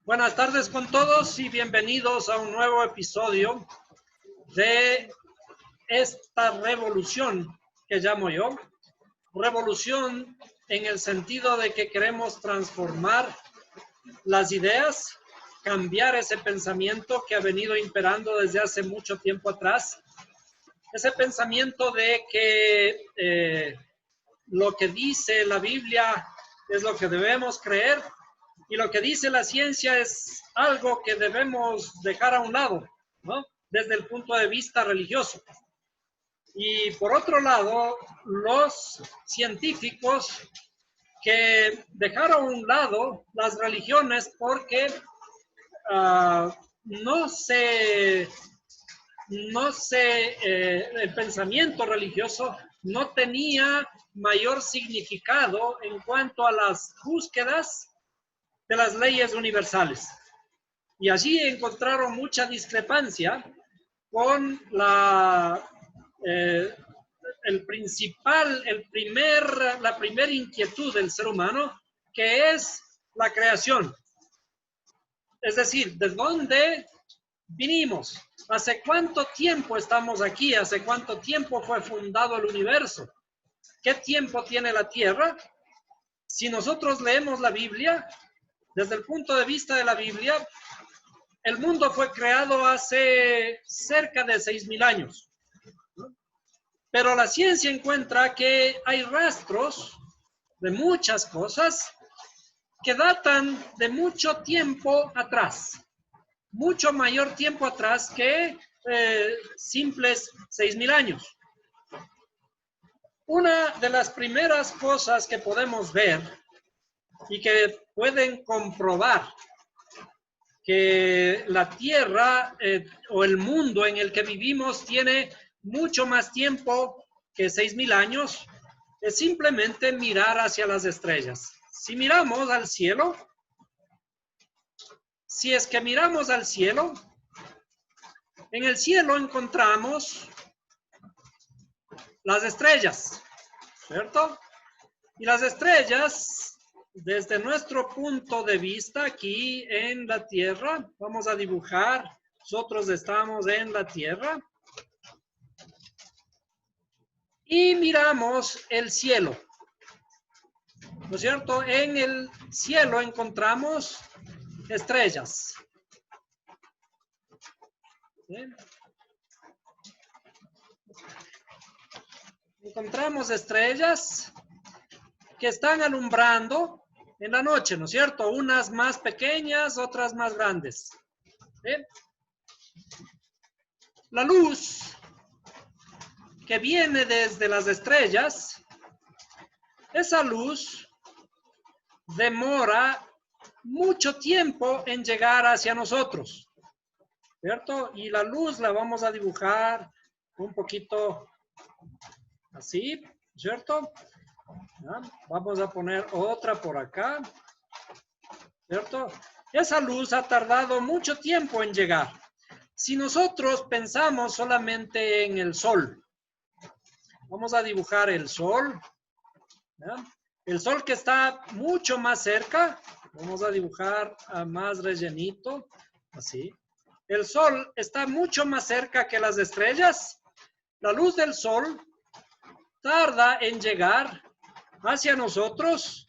Buenas tardes con todos y bienvenidos a un nuevo episodio de esta revolución que llamo yo. Revolución en el sentido de que queremos transformar las ideas, cambiar ese pensamiento que ha venido imperando desde hace mucho tiempo atrás. Ese pensamiento de que lo que dice la Biblia es lo que debemos creer y lo que dice la ciencia es algo que debemos dejar a un lado, ¿no? Desde el punto de vista religioso. Y por otro lado, los científicos que dejaron a un lado las religiones porque el pensamiento religioso no tenía mayor significado en cuanto a las búsquedas de las leyes universales. Y allí encontraron mucha discrepancia con la primera inquietud del ser humano, que es la creación. Es decir, ¿de dónde vinimos? ¿Hace cuánto tiempo estamos aquí? ¿Hace cuánto tiempo fue fundado el universo? ¿Qué tiempo tiene la Tierra? Si nosotros leemos la Biblia, desde el punto de vista de la Biblia, el mundo fue creado hace cerca de 6.000 años. Pero la ciencia encuentra que hay rastros de muchas cosas que datan de mucho tiempo atrás. Mucho mayor tiempo atrás que simples 6.000 años. Una de las primeras cosas que podemos ver y que pueden comprobar que la Tierra o el mundo en el que vivimos tiene mucho más tiempo que 6.000 años, es simplemente mirar hacia las estrellas. Si miramos al cielo, si es que miramos al cielo, en el cielo encontramos las estrellas, ¿cierto? Y las estrellas, desde nuestro punto de vista aquí en la Tierra, vamos a dibujar, nosotros estamos en la Tierra, y miramos el cielo, ¿no es cierto? En el cielo encontramos estrellas. ¿Sí? Encontramos estrellas que están alumbrando en la noche, ¿no es cierto? Unas más pequeñas, otras más grandes. ¿Sí? La luz que viene desde las estrellas, esa luz demora mucho tiempo en llegar hacia nosotros, ¿cierto? Y la luz la vamos a dibujar un poquito así, ¿cierto? ¿Ya? Vamos a poner otra por acá, ¿cierto? Esa luz ha tardado mucho tiempo en llegar. Si nosotros pensamos solamente en el sol, vamos a dibujar el sol, ¿ya? El sol que está mucho más cerca, vamos a dibujar a más rellenito, así. El sol está mucho más cerca que las estrellas. La luz del sol tarda en llegar hacia nosotros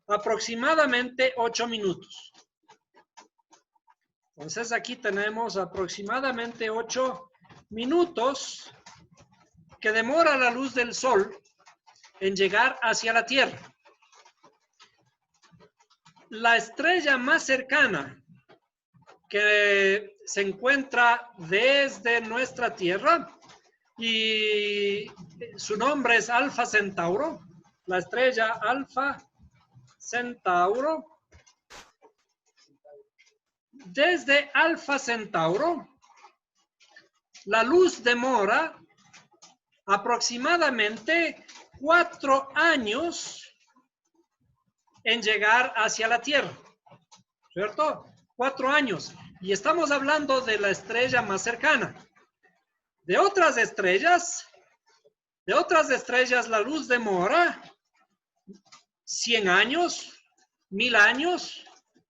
aproximadamente 8 minutos. Entonces aquí tenemos aproximadamente 8 minutos que demora la luz del sol en llegar hacia la Tierra. La estrella más cercana que se encuentra desde nuestra Tierra y su nombre es Alfa Centauro, la estrella Alfa Centauro. Desde Alfa Centauro, la luz demora aproximadamente 4 años en llegar hacia la Tierra, ¿cierto? 4 años. Y estamos hablando de la estrella más cercana. De otras estrellas la luz demora 100 años, 1000 años,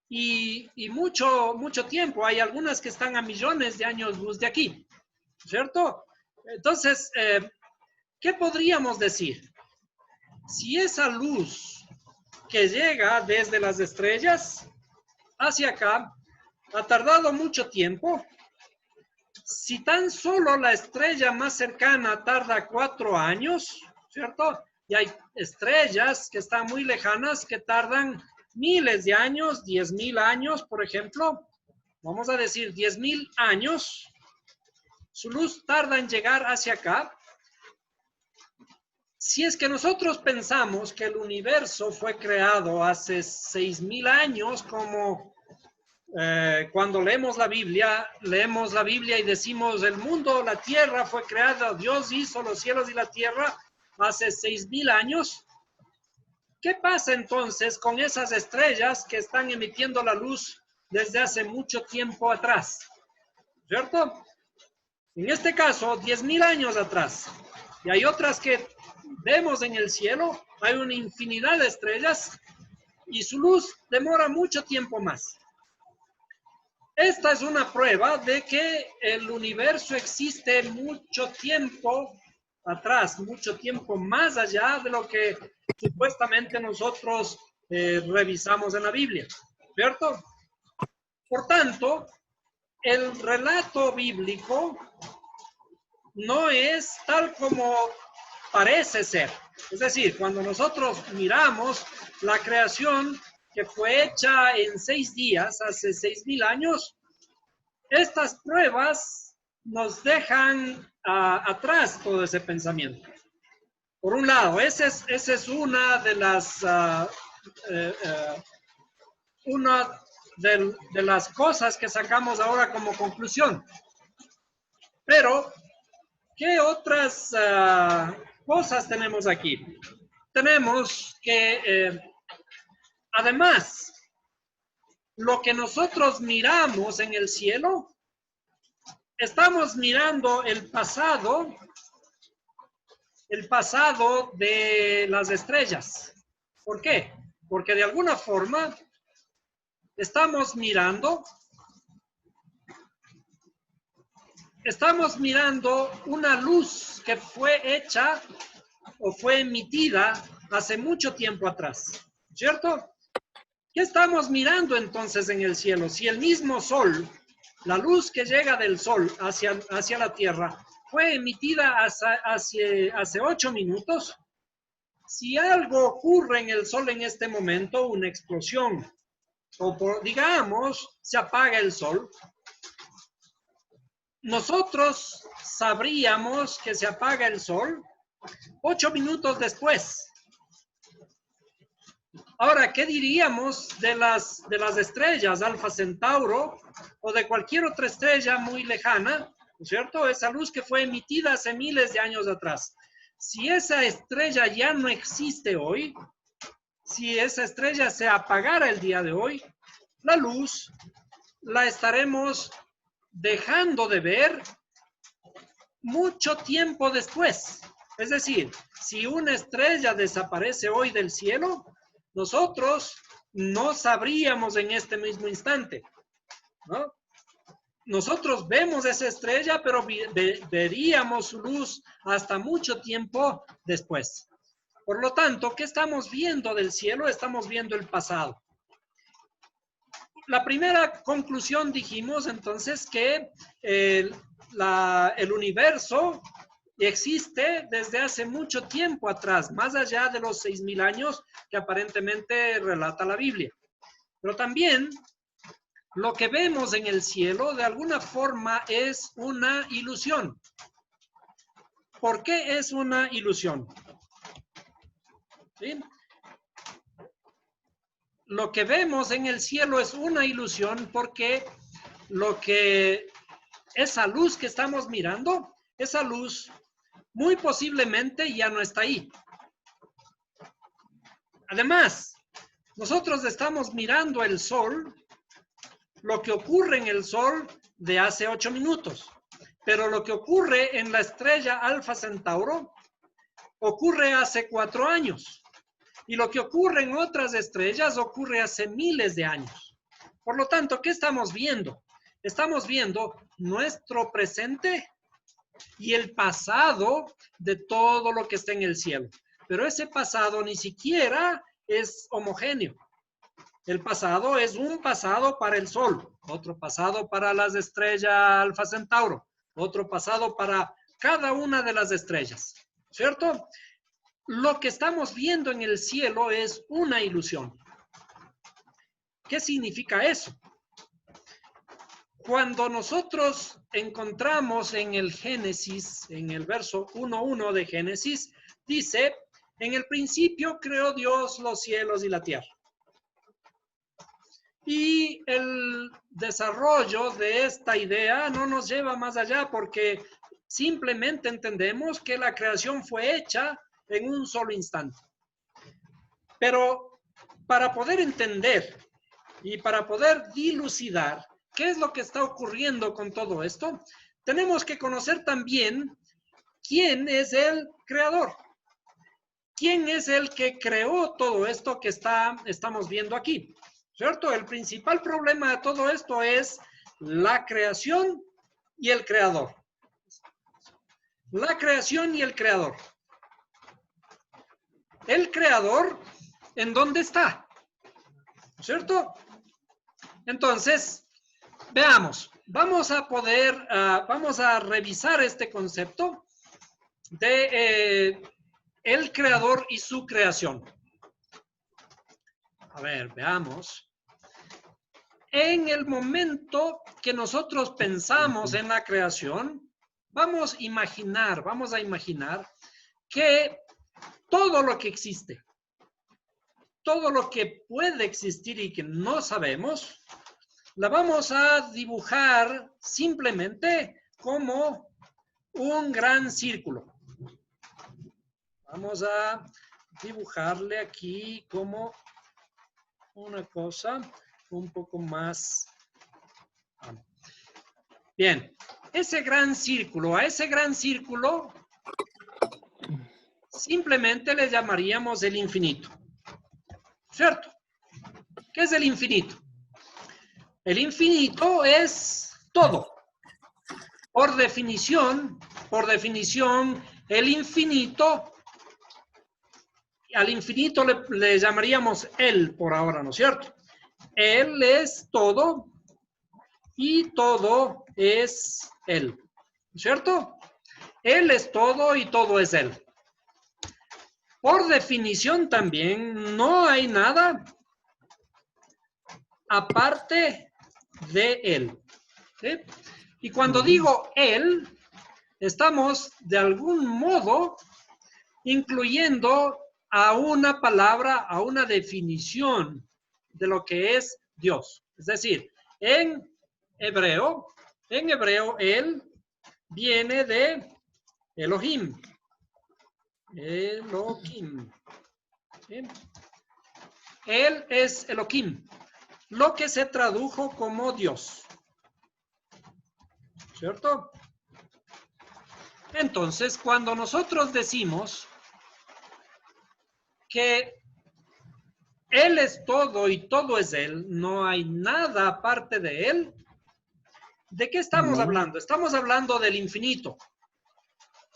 y mucho tiempo. Hay algunas que están a millones de años luz de aquí, ¿cierto? Entonces, ¿qué podríamos decir? Si esa luz que llega desde las estrellas hacia acá ha tardado mucho tiempo, si tan solo la estrella más cercana tarda 4 años, ¿cierto? Y hay estrellas que están muy lejanas que tardan miles de años, 10.000 años, por ejemplo. Vamos a decir 10.000 años. Su luz tarda en llegar hacia acá. Si es que nosotros pensamos que el universo fue creado hace 6.000 años, como cuando leemos la Biblia y decimos el mundo, la tierra fue creada, Dios hizo los cielos y la tierra hace 6.000 años. ¿Qué pasa entonces con esas estrellas que están emitiendo la luz desde hace mucho tiempo atrás? ¿Cierto? En este caso, 10.000 años atrás. Y hay otras que vemos en el cielo, hay una infinidad de estrellas y su luz demora mucho tiempo más. Esta es una prueba de que el universo existe mucho tiempo atrás, mucho tiempo más allá de lo que supuestamente nosotros revisamos en la Biblia, ¿cierto? Por tanto, el relato bíblico no es tal como parece ser. Es decir, cuando nosotros miramos la creación que fue hecha en 6 días, hace 6.000 años, estas pruebas nos dejan atrás todo ese pensamiento. Por un lado, esa es una de las de las cosas que sacamos ahora como conclusión. Pero, ¿qué otras cosas tenemos aquí? Tenemos que, además, lo que nosotros miramos en el cielo, estamos mirando el pasado de las estrellas. ¿Por qué? Porque de alguna forma estamos mirando una luz que fue hecha o fue emitida hace mucho tiempo atrás, ¿cierto? ¿Qué estamos mirando entonces en el cielo? Si el mismo sol, la luz que llega del sol hacia la Tierra, fue emitida hace 8 minutos, si algo ocurre en el sol en este momento, una explosión, o digamos, se apaga el sol, nosotros sabríamos que se apaga el sol 8 minutos después. Ahora, ¿qué diríamos de las estrellas, Alfa Centauro, o de cualquier otra estrella muy lejana, ¿no es cierto? Esa luz que fue emitida hace miles de años atrás. Si esa estrella ya no existe hoy, si esa estrella se apagara el día de hoy, la luz la estaremos dejando de ver mucho tiempo después. Es decir, si una estrella desaparece hoy del cielo, nosotros no sabríamos en este mismo instante, ¿no? Nosotros vemos esa estrella, pero veríamos su luz hasta mucho tiempo después. Por lo tanto, ¿qué estamos viendo del cielo? Estamos viendo el pasado. La primera conclusión dijimos entonces que el universo existe desde hace mucho tiempo atrás, más allá de los 6.000 años que aparentemente relata la Biblia. Pero también lo que vemos en el cielo de alguna forma es una ilusión. ¿Por qué es una ilusión? ¿Sí? Lo que vemos en el cielo es una ilusión porque esa luz que estamos mirando, esa luz muy posiblemente ya no está ahí. Además, nosotros estamos mirando el sol, lo que ocurre en el sol de hace 8 minutos, pero lo que ocurre en la estrella Alfa Centauro ocurre hace 4 años. Y lo que ocurre en otras estrellas ocurre hace miles de años. Por lo tanto, ¿qué estamos viendo? Estamos viendo nuestro presente y el pasado de todo lo que está en el cielo. Pero ese pasado ni siquiera es homogéneo. El pasado es un pasado para el Sol, otro pasado para las estrellas Alfa Centauro, otro pasado para cada una de las estrellas, ¿cierto? Lo que estamos viendo en el cielo es una ilusión. ¿Qué significa eso? Cuando nosotros encontramos en el Génesis, en el verso 1:1 de Génesis, dice, en el principio creó Dios los cielos y la tierra. Y el desarrollo de esta idea no nos lleva más allá porque simplemente entendemos que la creación fue hecha en un solo instante. Pero para poder entender y para poder dilucidar qué es lo que está ocurriendo con todo esto, tenemos que conocer también quién es el creador. ¿Quién es el que creó todo esto que estamos viendo aquí? ¿Cierto? El principal problema de todo esto es la creación y el creador. La creación y el creador. El creador, ¿en dónde está? ¿Cierto? Entonces, veamos. Vamos a revisar este concepto de el creador y su creación. A ver, veamos. En el momento que nosotros pensamos en la creación, vamos a imaginar que todo lo que existe, todo lo que puede existir y que no sabemos, la vamos a dibujar simplemente como un gran círculo. Vamos a dibujarle aquí como una cosa un poco más. Bien, ese gran círculo, a ese gran círculo simplemente le llamaríamos el infinito. ¿Cierto? ¿Qué es el infinito? El infinito es todo. Por definición, el infinito, al infinito le llamaríamos él por ahora, ¿no es cierto? Él es todo y todo es él, ¿cierto? Él es todo y todo es él. Por definición también no hay nada aparte de él. ¿Sí? Y cuando digo él, estamos de algún modo incluyendo a una palabra, a una definición de lo que es Dios. Es decir, en hebreo, él viene de Elohim. Elohim. ¿Sí? Él es Elohim, lo que se tradujo como Dios. ¿Cierto? Entonces, cuando nosotros decimos que Él es todo y todo es Él, no hay nada aparte de Él, ¿de qué estamos hablando? Estamos hablando del infinito.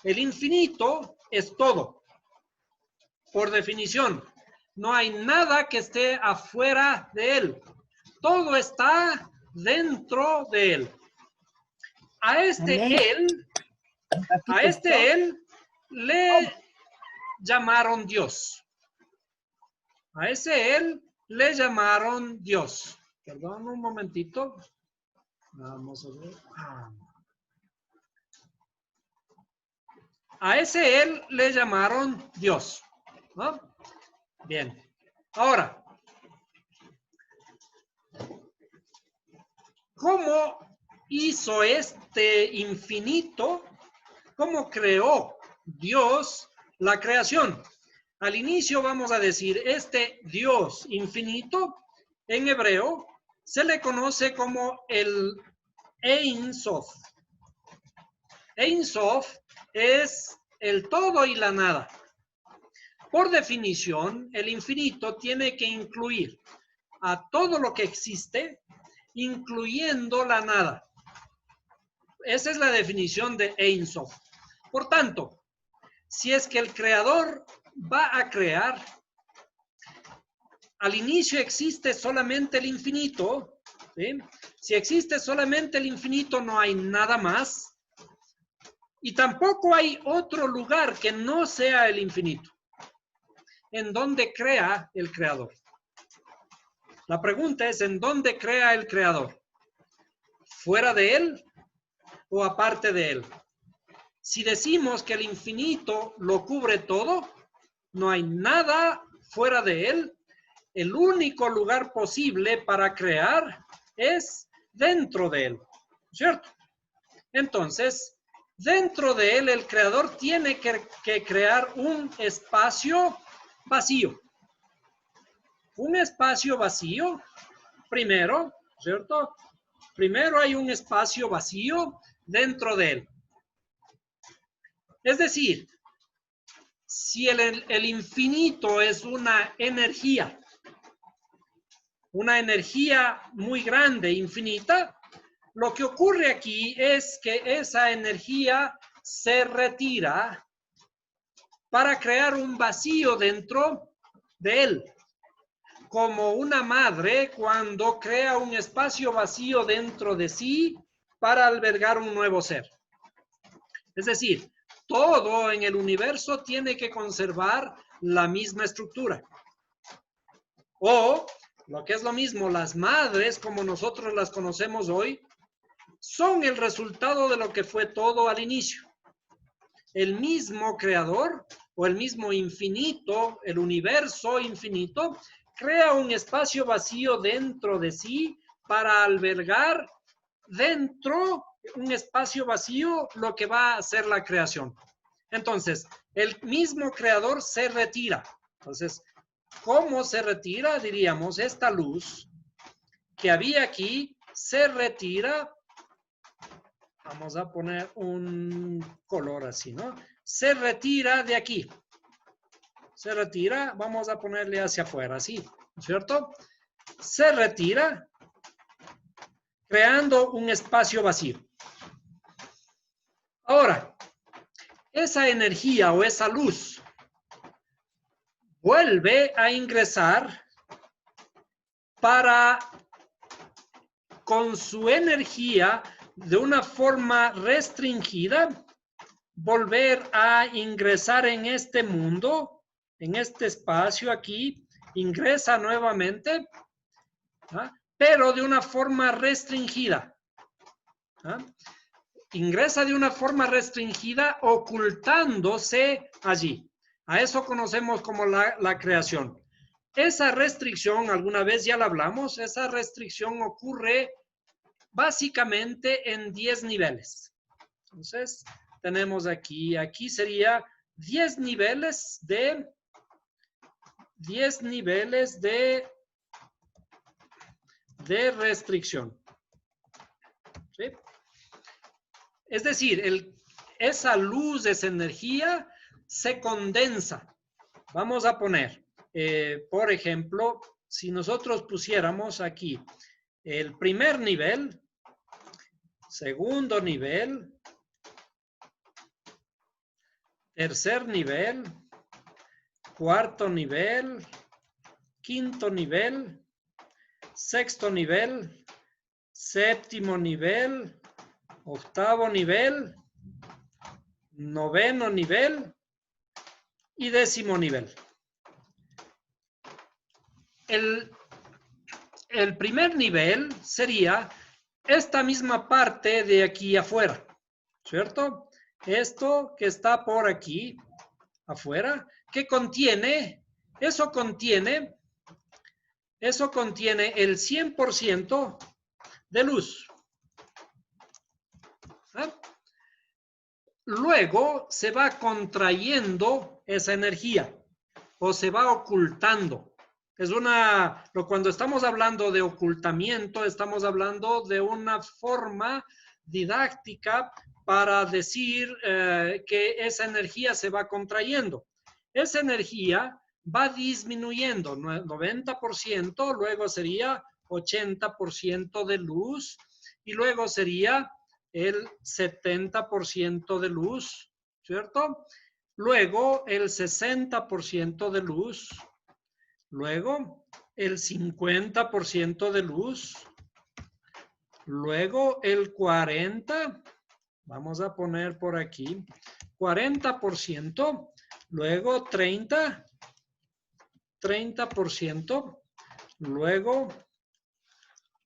El infinito es todo. Por definición, no hay nada que esté afuera de Él. Todo está dentro de Él. A este Él le llamaron Dios. A ese Él le llamaron Dios. Perdón un momentito. Vamos a ver. A ese Él le llamaron Dios. ¿No? Bien. Ahora, ¿cómo hizo este infinito? ¿Cómo creó Dios la creación? Al inicio vamos a decir, este Dios infinito, en hebreo, se le conoce como el Ein Sof. Ein Sof es el todo y la nada. Por definición, el infinito tiene que incluir a todo lo que existe incluyendo la nada. Esa es la definición de Ein Sof. Por tanto, si es que el creador va a crear, al inicio existe solamente el infinito, ¿sí? Si existe solamente el infinito, no hay nada más. Y tampoco hay otro lugar que no sea el infinito, en donde crea el creador. La pregunta es, ¿en dónde crea el creador? ¿Fuera de él o aparte de él? Si decimos que el infinito lo cubre todo, no hay nada fuera de él, el único lugar posible para crear es dentro de él, ¿cierto? Entonces, dentro de él el creador tiene que crear un espacio vacío. Un espacio vacío, primero, ¿cierto? Primero hay un espacio vacío dentro de él. Es decir, si el infinito es una energía muy grande, infinita, lo que ocurre aquí es que esa energía se retira para crear un vacío dentro de él. Como una madre cuando crea un espacio vacío dentro de sí para albergar un nuevo ser. Es decir, todo en el universo tiene que conservar la misma estructura. O, lo que es lo mismo, las madres, como nosotros las conocemos hoy, son el resultado de lo que fue todo al inicio. El mismo creador o el mismo infinito, el universo infinito, crea un espacio vacío dentro de sí para albergar dentro un espacio vacío lo que va a ser la creación. Entonces, el mismo creador se retira. Entonces, ¿cómo se retira? Diríamos, esta luz que había aquí se retira. Vamos a poner un color así, ¿no? Se retira de aquí. Se retira, vamos a ponerle hacia afuera, así, ¿cierto? Se retira creando un espacio vacío. Ahora, esa energía o esa luz vuelve a ingresar para, con su energía, de una forma restringida, volver a ingresar en este mundo, en este espacio aquí, ingresa nuevamente, ¿ah? Pero de una forma restringida. ¿Ah? Ingresa de una forma restringida ocultándose allí. A eso conocemos como la creación. Esa restricción, alguna vez ya la hablamos, esa restricción ocurre básicamente en 10 niveles. Entonces, tenemos aquí sería 10 niveles de restricción. ¿Sí? Es decir, esa luz, esa energía se condensa. Vamos a poner, por ejemplo, si nosotros pusiéramos aquí el primer nivel, segundo nivel, tercer nivel, cuarto nivel, quinto nivel, sexto nivel, séptimo nivel, octavo nivel, noveno nivel y décimo nivel. El primer nivel sería esta misma parte de aquí afuera, ¿cierto? Esto que está por aquí afuera, que contiene, eso contiene el 100% de luz. ¿Ah? Luego se va contrayendo esa energía o se va ocultando. Cuando estamos hablando de ocultamiento, estamos hablando de una forma didáctica para decir que esa energía se va contrayendo. Esa energía va disminuyendo, 90%, luego sería 80% de luz, y luego sería el 70% de luz, ¿cierto? Luego el 60% de luz, luego el 50% de luz, luego el 40%, vamos a poner por aquí, 40%, luego 30%, luego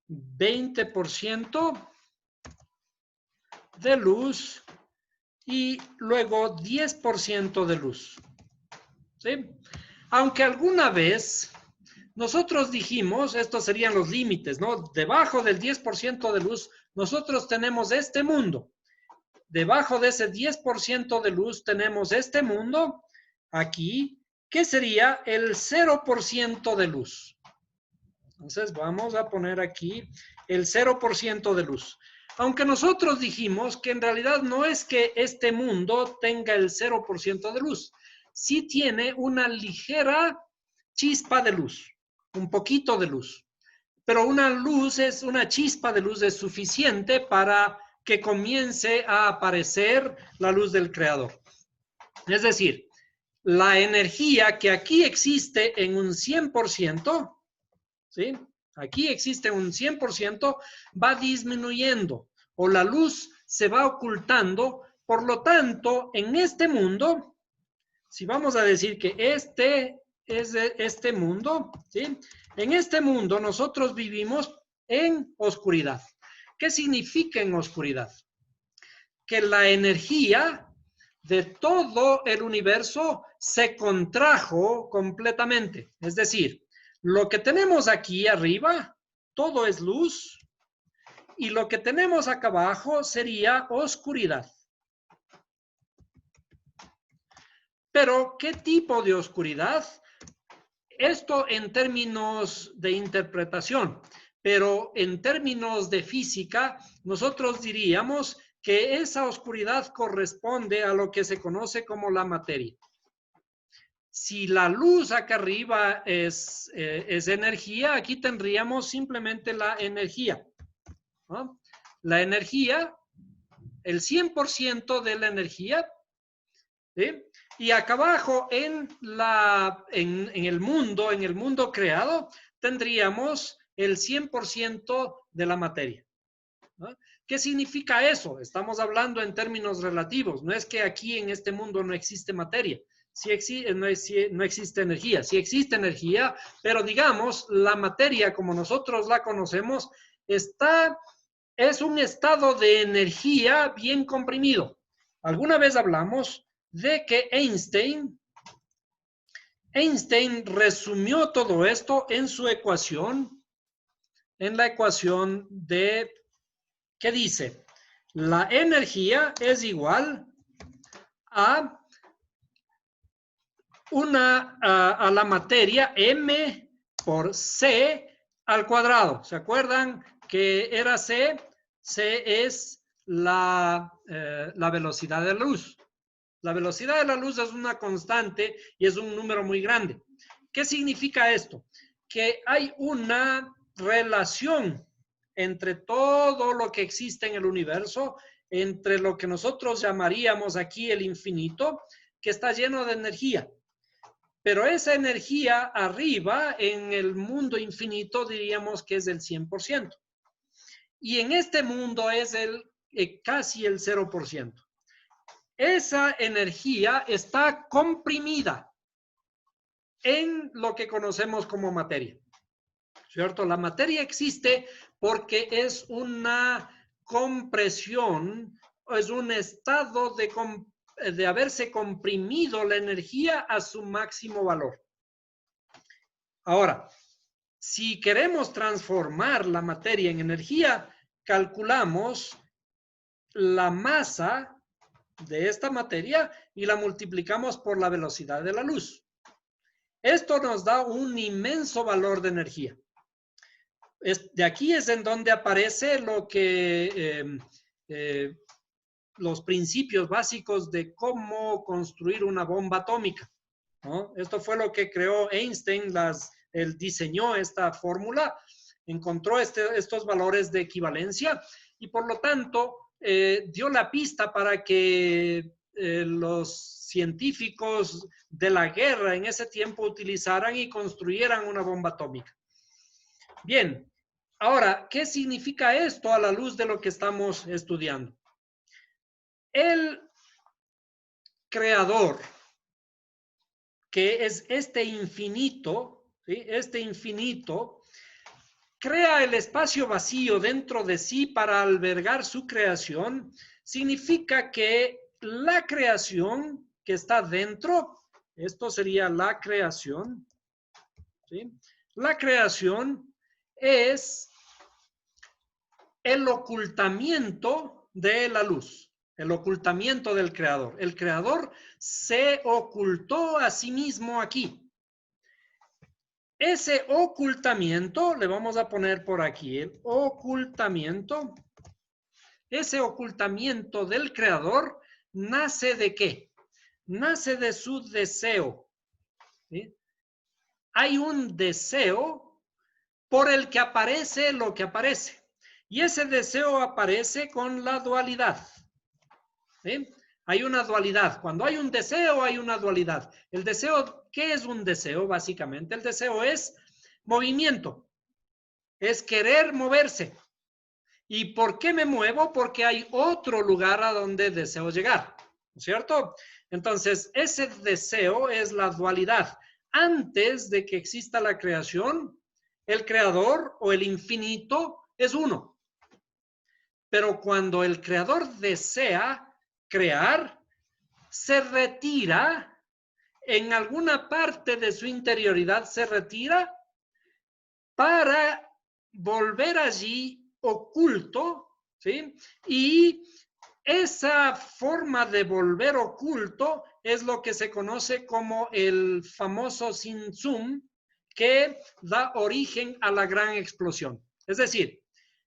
20% de luz y luego 10% de luz. ¿Sí? Aunque alguna vez nosotros dijimos, estos serían los límites, ¿no? Debajo del 10% de luz, nosotros tenemos este mundo. Debajo de ese 10% de luz tenemos este mundo aquí, que sería el 0% de luz. Entonces vamos a poner aquí el 0% de luz. Aunque nosotros dijimos que en realidad no es que este mundo tenga el 0% de luz, sí tiene una ligera chispa de luz, un poquito de luz. Pero una chispa de luz es suficiente para que comience a aparecer la luz del Creador. Es decir, la energía que aquí existe en un 100%, ¿sí? Aquí existe un 100%, va disminuyendo o la luz se va ocultando. Por lo tanto, en este mundo, si vamos a decir que este es este mundo, ¿sí? En este mundo nosotros vivimos en oscuridad. ¿Qué significa en oscuridad? Que la energía de todo el universo se contrajo completamente. Es decir, lo que tenemos aquí arriba, todo es luz, y lo que tenemos acá abajo sería oscuridad. Pero, ¿qué tipo de oscuridad? Esto en términos de interpretación, pero en términos de física, nosotros diríamos que esa oscuridad corresponde a lo que se conoce como la materia. Si la luz acá arriba es energía, aquí tendríamos simplemente la energía, ¿no? La energía, el 100% de la energía, ¿sí? Y acá abajo en el mundo creado, tendríamos el 100% de la materia, ¿no? ¿Qué significa eso? Estamos hablando en términos relativos. No es que aquí en este mundo no existe materia. No existe energía. Sí existe energía, pero digamos, la materia como nosotros la conocemos es un estado de energía bien comprimido. Alguna vez hablamos de que Einstein resumió todo esto en su ecuación, en la ecuación de, ¿qué dice? La energía es igual a la materia m por c al cuadrado. ¿Se acuerdan que era c? C es la velocidad de la luz. La velocidad de la luz es una constante y es un número muy grande. ¿Qué significa esto? Que hay una relación entre todo lo que existe en el universo, entre lo que nosotros llamaríamos aquí el infinito, que está lleno de energía. Pero esa energía arriba, en el mundo infinito, diríamos que es el 100%. Y en este mundo es casi el 0%. Esa energía está comprimida en lo que conocemos como materia, ¿cierto? La materia existe porque es una compresión, es un estado de haberse comprimido la energía a su máximo valor. Ahora, si queremos transformar la materia en energía, calculamos la masa de esta materia y la multiplicamos por la velocidad de la luz. Esto nos da un inmenso valor de energía. De aquí es en donde aparece lo que los principios básicos de cómo construir una bomba atómica, ¿no? Esto fue lo que creó Einstein, él diseñó esta fórmula encontró estos valores de equivalencia y por lo tanto dio la pista para que los científicos de la guerra en ese tiempo utilizaran y construyeran una bomba atómica. Bien, ahora, ¿qué significa esto a la luz de lo que estamos estudiando? El creador, que es este infinito, ¿sí? Este infinito, crea el espacio vacío dentro de sí para albergar su creación, significa que la creación que está dentro, esto sería la creación, ¿sí? La creación es el ocultamiento de la luz, el ocultamiento del creador. El creador se ocultó a sí mismo aquí. Ese ocultamiento, le vamos a poner por aquí, el ocultamiento, ese ocultamiento del creador nace ¿de qué? Nace de su deseo. ¿Sí? Hay un deseo por el que aparece lo que aparece. Y ese deseo aparece con la dualidad. ¿Sí? Hay una dualidad. Cuando hay un deseo, hay una dualidad. El deseo, ¿qué es un deseo? Básicamente, el deseo es movimiento. Es querer moverse. ¿Y por qué me muevo? Porque hay otro lugar a donde deseo llegar. ¿No es cierto? Entonces, ese deseo es la dualidad. Antes de que exista la creación, el creador o el infinito es uno. Pero cuando el creador desea crear, se retira en alguna parte de su interioridad, se retira para volver allí oculto, ¿sí? Y esa forma de volver oculto es lo que se conoce como el famoso Tsimsum, que da origen a la gran explosión. Es decir,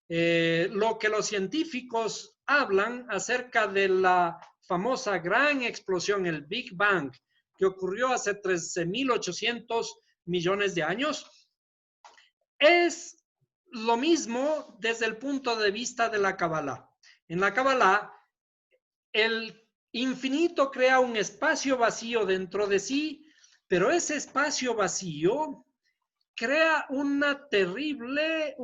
lo que los científicos hablan acerca de la famosa gran explosión, el Big Bang, que ocurrió hace 13.800 millones de años, es lo mismo desde el punto de vista de la Kabbalah. En la Kabbalah, el infinito crea un espacio vacío dentro de sí, pero ese espacio vacío crea un terrible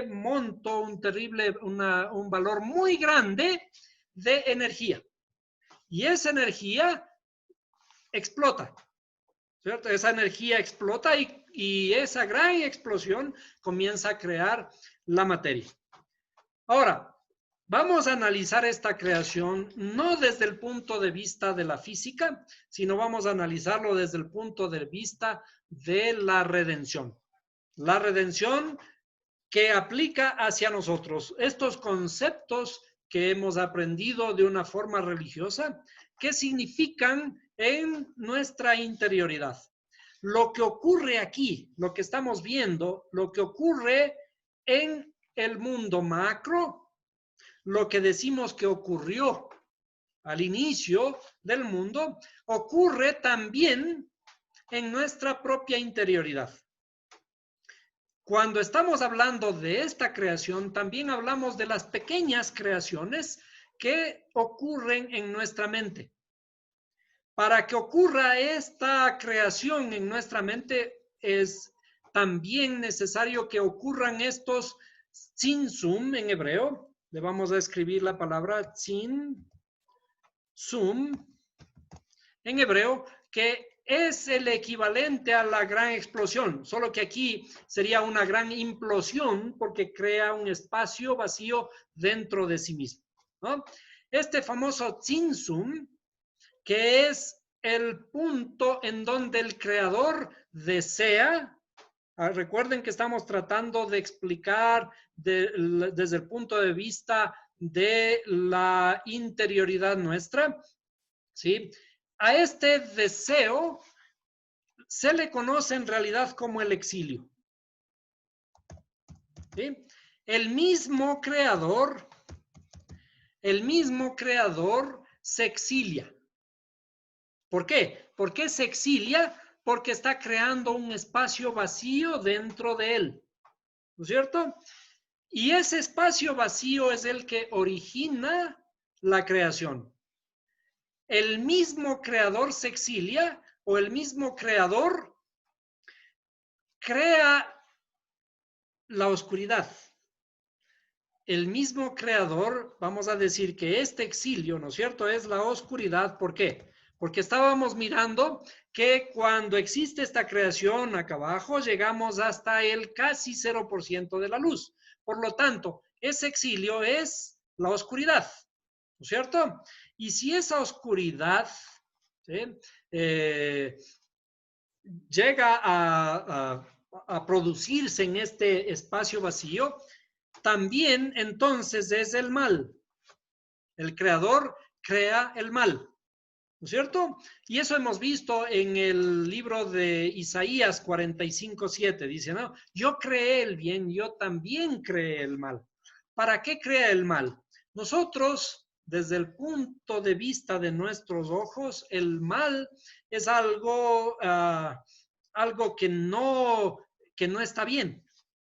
monto, un valor muy grande de energía. Y esa energía explota, ¿cierto? Esa energía explota y esa gran explosión comienza a crear la materia. Ahora, vamos a analizar esta creación no desde el punto de vista de la física, sino vamos a analizarlo desde el punto de vista de la redención. La redención que aplica hacia nosotros. Estos conceptos que hemos aprendido de una forma religiosa, ¿qué significan en nuestra interioridad? Lo que ocurre aquí, lo que estamos viendo, lo que ocurre en el mundo macro, lo que decimos que ocurrió al inicio del mundo, ocurre también en nuestra propia interioridad. Cuando estamos hablando de esta creación, también hablamos de las pequeñas creaciones que ocurren en nuestra mente. Para que ocurra esta creación en nuestra mente, es también necesario que ocurran estos Tsimsum en hebreo. Le vamos a escribir la palabra Tsimsum en hebreo, que es el equivalente a la gran explosión, solo que aquí sería una gran implosión porque crea un espacio vacío dentro de sí mismo, ¿no? Este famoso Tsimsum, que es el punto en donde el creador desea, recuerden que estamos tratando de explicar desde el punto de vista de la interioridad nuestra, ¿sí? A este deseo se le conoce en realidad como el exilio. ¿Sí? El mismo creador se exilia. ¿Por qué? ¿Por qué se exilia? Porque está creando un espacio vacío dentro de él. ¿no es cierto? Y ese espacio vacío es el que origina la creación. El mismo creador se exilia o el mismo creador crea la oscuridad. El mismo creador, vamos a decir que este exilio, ¿no es cierto?, es la oscuridad. ¿Por qué? Porque estábamos mirando que cuando existe esta creación acá abajo, llegamos hasta el casi 0% de la luz. Por lo tanto, ese exilio es la oscuridad, ¿no es cierto? Y si esa oscuridad, ¿sí?, llega a producirse en este espacio vacío, también entonces es el mal. El creador crea el mal, ¿no es cierto? Y eso hemos visto en el libro de Isaías 45:7. Dice, no, yo creé el bien, yo también creé el mal. ¿Para qué crea el mal? Nosotros, desde el punto de vista de nuestros ojos, el mal es algo que no está bien,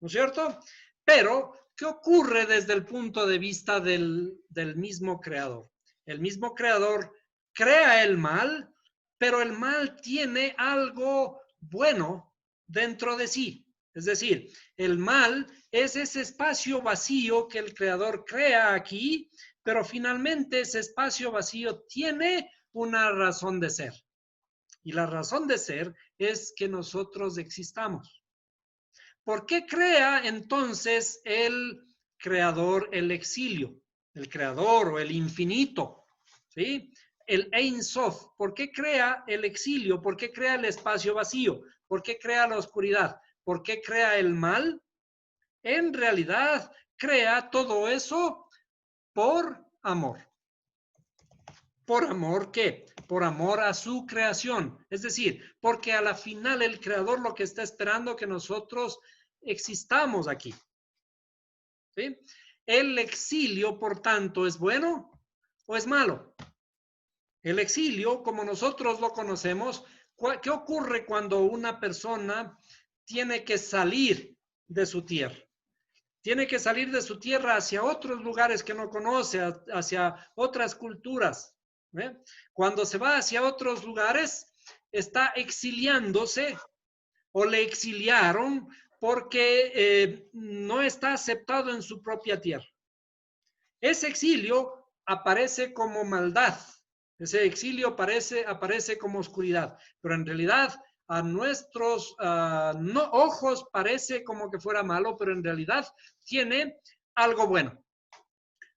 ¿no es cierto? Pero, ¿qué ocurre desde el punto de vista del mismo creador? El mismo creador crea el mal, pero el mal tiene algo bueno dentro de sí. Es decir, el mal es ese espacio vacío que el creador crea aquí, pero finalmente ese espacio vacío tiene una razón de ser. Y la razón de ser es que nosotros existamos. ¿Por qué crea entonces el creador el exilio? El creador o el infinito, ¿sí? El Ein Sof. ¿Por qué crea el exilio? ¿Por qué crea el espacio vacío? ¿Por qué crea la oscuridad? ¿Por qué crea el mal? En realidad, crea todo eso por amor. ¿Por amor qué? Por amor a su creación. Es decir, porque a la final el creador lo que está esperando que nosotros existamos aquí. ¿Sí? El exilio, por tanto, ¿es bueno o es malo? El exilio, como nosotros lo conocemos, ¿qué ocurre cuando una persona tiene que salir de su tierra? Tiene que salir de su tierra hacia otros lugares que no conoce, hacia otras culturas. ¿Eh? Cuando se va hacia otros lugares, está exiliándose o le exiliaron porque no está aceptado en su propia tierra. Ese exilio aparece como maldad, ese exilio aparece como oscuridad, pero en realidad a nuestros ojos parece como que fuera malo, pero en realidad tiene algo bueno.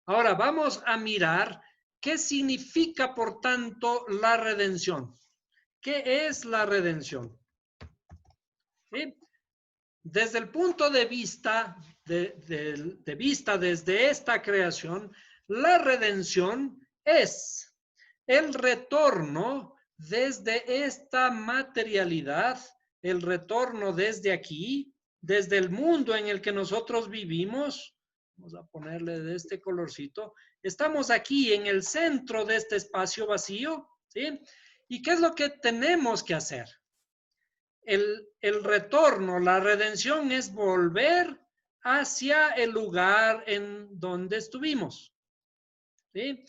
Ahora vamos a mirar qué significa, por tanto, la redención. ¿Qué es la redención? ¿Sí? Desde el punto de vista, desde esta creación, la redención es el retorno desde esta materialidad, el retorno desde aquí, desde el mundo en el que nosotros vivimos. Vamos a ponerle de este colorcito. Estamos aquí en el centro de este espacio vacío, ¿sí? ¿Y qué es lo que tenemos que hacer? El retorno, la redención es volver hacia el lugar en donde estuvimos. ¿Sí?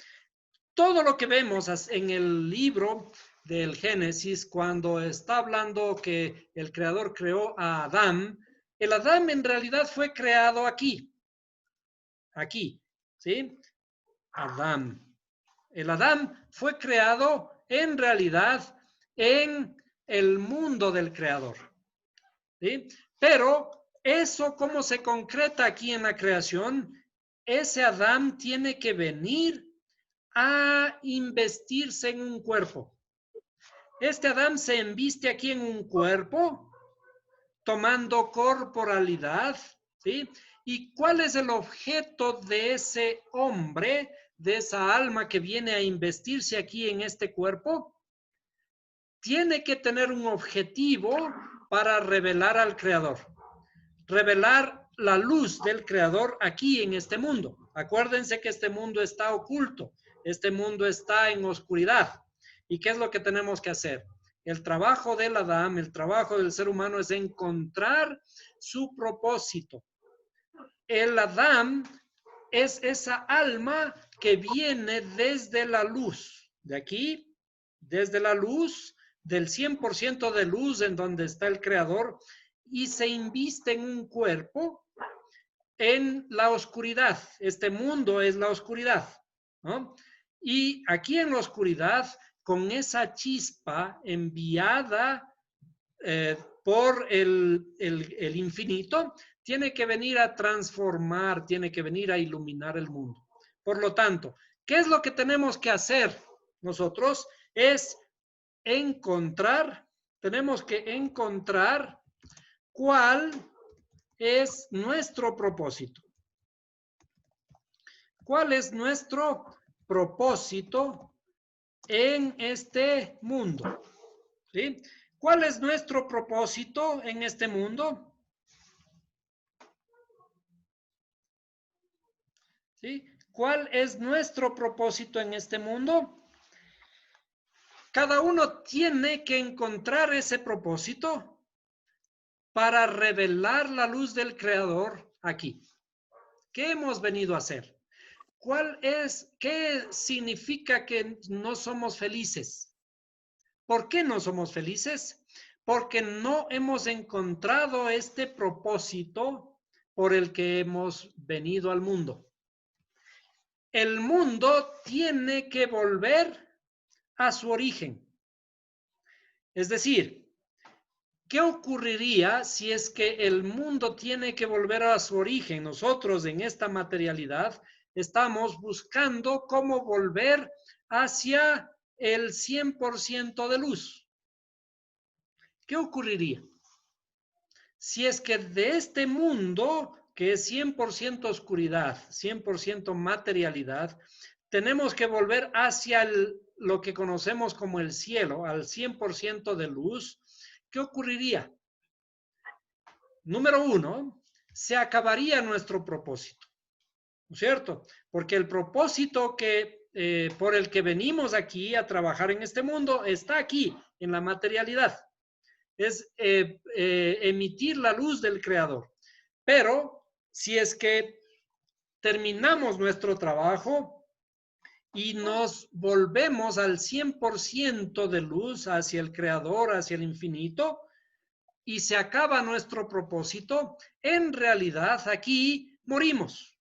Todo lo que vemos en el libro del Génesis, cuando está hablando que el Creador creó a Adán, el Adán en realidad fue creado aquí, ¿sí? Adán. El Adán fue creado en realidad en el mundo del Creador. ¿Sí? Pero eso, ¿cómo se concreta aquí en la creación? Ese Adán tiene que venir a investirse en un cuerpo. Este Adán se embiste aquí en un cuerpo, tomando corporalidad, ¿sí? ¿Y cuál es el objeto de ese hombre, de esa alma que viene a investirse aquí en este cuerpo? Tiene que tener un objetivo para revelar al Creador. Revelar la luz del Creador aquí en este mundo. Acuérdense que este mundo está oculto, este mundo está en oscuridad. ¿Y qué es lo que tenemos que hacer? El trabajo del Adán, el trabajo del ser humano es encontrar su propósito. el Adam es esa alma que viene desde la luz. De aquí, desde la luz, del 100% de luz en donde está el Creador, y se inviste en un cuerpo en la oscuridad. Este mundo es la oscuridad, ¿no? Y aquí en la oscuridad, con esa chispa enviada por el infinito, tiene que venir a transformar, tiene que venir a iluminar el mundo. Por lo tanto, ¿qué es lo que tenemos que hacer nosotros? Es tenemos que encontrar cuál es nuestro propósito. ¿Cuál es nuestro propósito en este mundo? ¿Sí? ¿Cuál es nuestro propósito en este mundo? ¿Sí? ¿Cuál es nuestro propósito en este mundo? Cada uno tiene que encontrar ese propósito para revelar la luz del Creador aquí. ¿Qué hemos venido a hacer? ¿Qué significa que no somos felices? ¿Por qué no somos felices? Porque no hemos encontrado este propósito por el que hemos venido al mundo. El mundo tiene que volver a su origen. Es decir, ¿qué ocurriría si es que el mundo tiene que volver a su origen? Nosotros en esta materialidad estamos buscando cómo volver hacia el 100% de luz. ¿Qué ocurriría si es que de este mundo, que es 100% oscuridad, 100% materialidad, tenemos que volver hacia lo que conocemos como el cielo, al 100% de luz? ¿Qué ocurriría? Número uno, se acabaría nuestro propósito, ¿no es cierto? Porque el propósito por el que venimos aquí a trabajar en este mundo está aquí, en la materialidad. Es emitir la luz del Creador. Pero si es que terminamos nuestro trabajo y nos volvemos al 100% de luz hacia el Creador, hacia el infinito, y se acaba nuestro propósito, en realidad aquí morimos.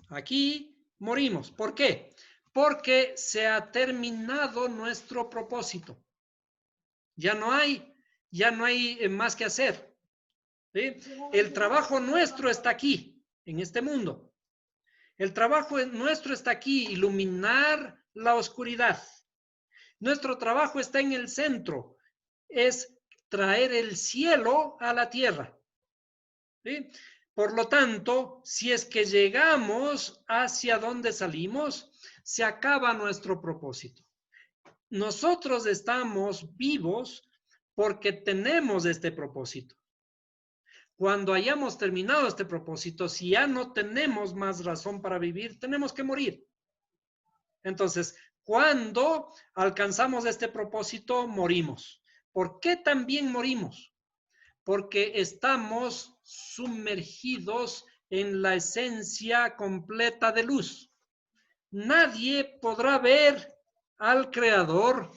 Aquí morimos. ¿Por qué? Porque se ha terminado nuestro propósito. Ya no hay más que hacer. ¿Sí? El trabajo nuestro está aquí, en este mundo. El trabajo nuestro está aquí, iluminar la oscuridad. Nuestro trabajo está en el centro, es traer el cielo a la tierra. ¿Sí? Por lo tanto, si es que llegamos hacia donde salimos, se acaba nuestro propósito. Nosotros estamos vivos porque tenemos este propósito. Cuando hayamos terminado este propósito, si ya no tenemos más razón para vivir, tenemos que morir. Entonces, cuando alcanzamos este propósito, morimos. ¿Por qué también morimos? Porque estamos sumergidos en la esencia completa de luz. Nadie podrá ver al Creador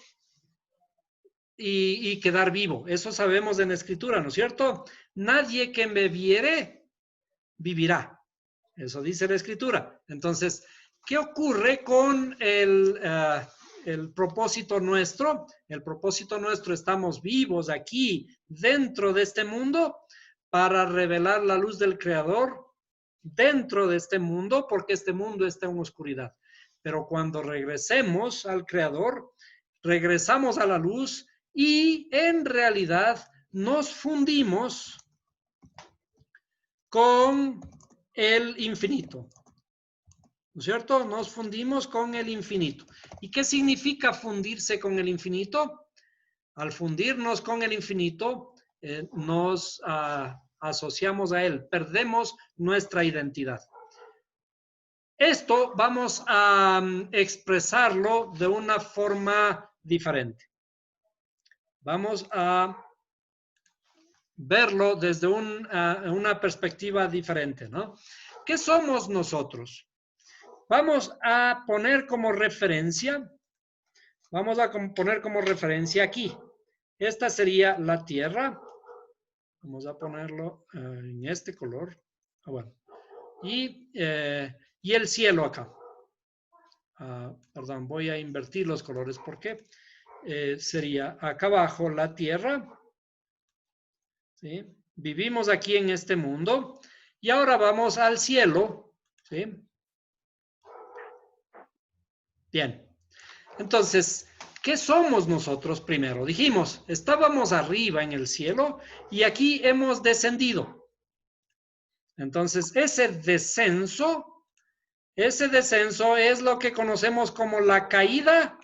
y quedar vivo. Eso sabemos en la Escritura, ¿no es cierto? Nadie que me viere vivirá. Eso dice la Escritura. Entonces, ¿qué ocurre con el propósito nuestro? El propósito nuestro, estamos vivos aquí, dentro de este mundo, para revelar la luz del Creador dentro de este mundo, porque este mundo está en oscuridad. Pero cuando regresemos al Creador, regresamos a la luz y en realidad nos fundimos con el infinito. ¿No es cierto? Nos fundimos con el infinito. ¿Y qué significa fundirse con el infinito? Al fundirnos con el infinito, nos asociamos a él, perdemos nuestra identidad. Esto vamos a expresarlo de una forma diferente. Vamos a verlo desde una perspectiva diferente, ¿no? ¿Qué somos nosotros? Vamos a poner como referencia, aquí. Esta sería la Tierra. Vamos a ponerlo en este color. Bueno. Y el cielo acá. Perdón, voy a invertir los colores porque sería acá abajo la Tierra. ¿Sí? Vivimos aquí en este mundo y ahora vamos al cielo. ¿Sí? Bien. Entonces, ¿qué somos nosotros primero? Dijimos, estábamos arriba en el cielo y aquí hemos descendido. Entonces, ese descenso es lo que conocemos como la caída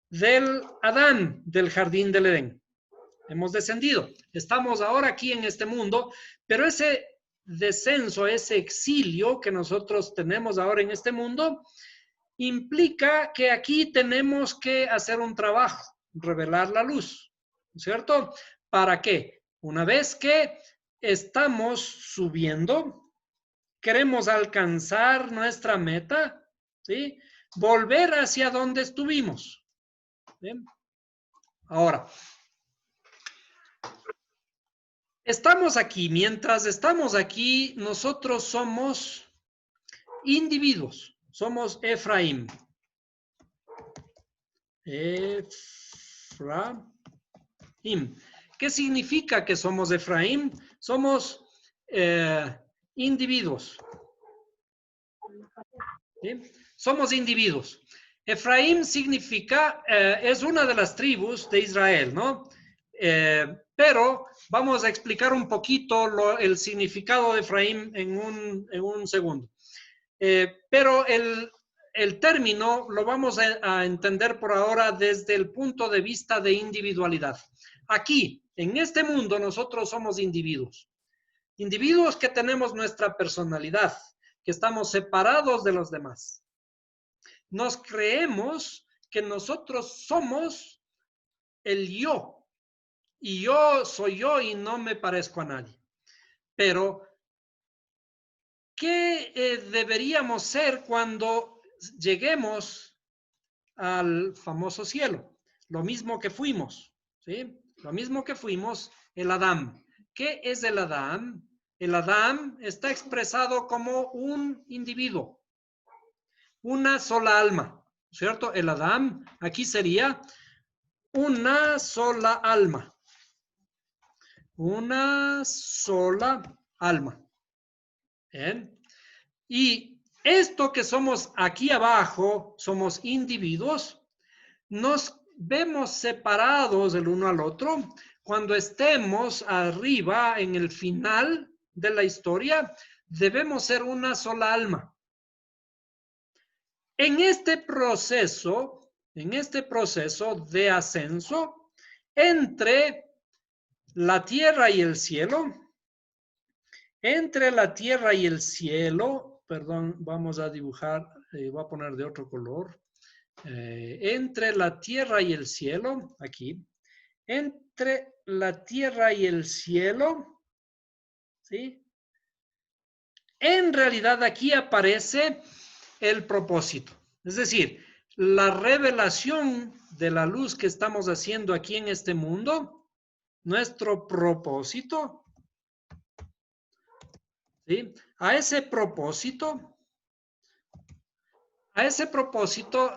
del Adán del jardín del Edén. Hemos descendido. Estamos ahora aquí en este mundo, pero ese descenso, ese exilio que nosotros tenemos ahora en este mundo, implica que aquí tenemos que hacer un trabajo, revelar la luz, ¿cierto? ¿Para qué? Una vez que estamos subiendo, queremos alcanzar nuestra meta, ¿sí? Volver hacia donde estuvimos. ¿Bien? Ahora, mientras estamos aquí, nosotros somos individuos, somos Efraín. ¿Qué significa que somos Efraín? Somos individuos. ¿Sí? Somos individuos. Efraín significa, es una de las tribus de Israel, ¿no? Pero vamos a explicar un poquito el significado de Efraín en un segundo. Pero el término lo vamos a entender por ahora desde el punto de vista de individualidad. Aquí, en este mundo, nosotros somos individuos. Individuos que tenemos nuestra personalidad, que estamos separados de los demás. Nos creemos que nosotros somos el yo. Y yo soy yo y no me parezco a nadie. Pero, ¿qué deberíamos ser cuando lleguemos al famoso cielo? Lo mismo que fuimos, ¿sí? Lo mismo que fuimos, el Adán. ¿Qué es el Adán? El Adán está expresado como un individuo, una sola alma, ¿cierto? El Adán aquí sería una sola alma. Una sola alma. ¿Bien? Y esto que somos aquí abajo, somos individuos, nos vemos separados el uno al otro. Cuando estemos arriba en el final de la historia, debemos ser una sola alma. En este proceso de ascenso entre la tierra y el cielo, perdón, vamos a dibujar, voy a poner de otro color. Entre la tierra y el cielo, aquí, entre la tierra y el cielo, ¿sí? En realidad aquí aparece el propósito, es decir, la revelación de la luz que estamos haciendo aquí en este mundo, nuestro propósito, ¿sí? A ese propósito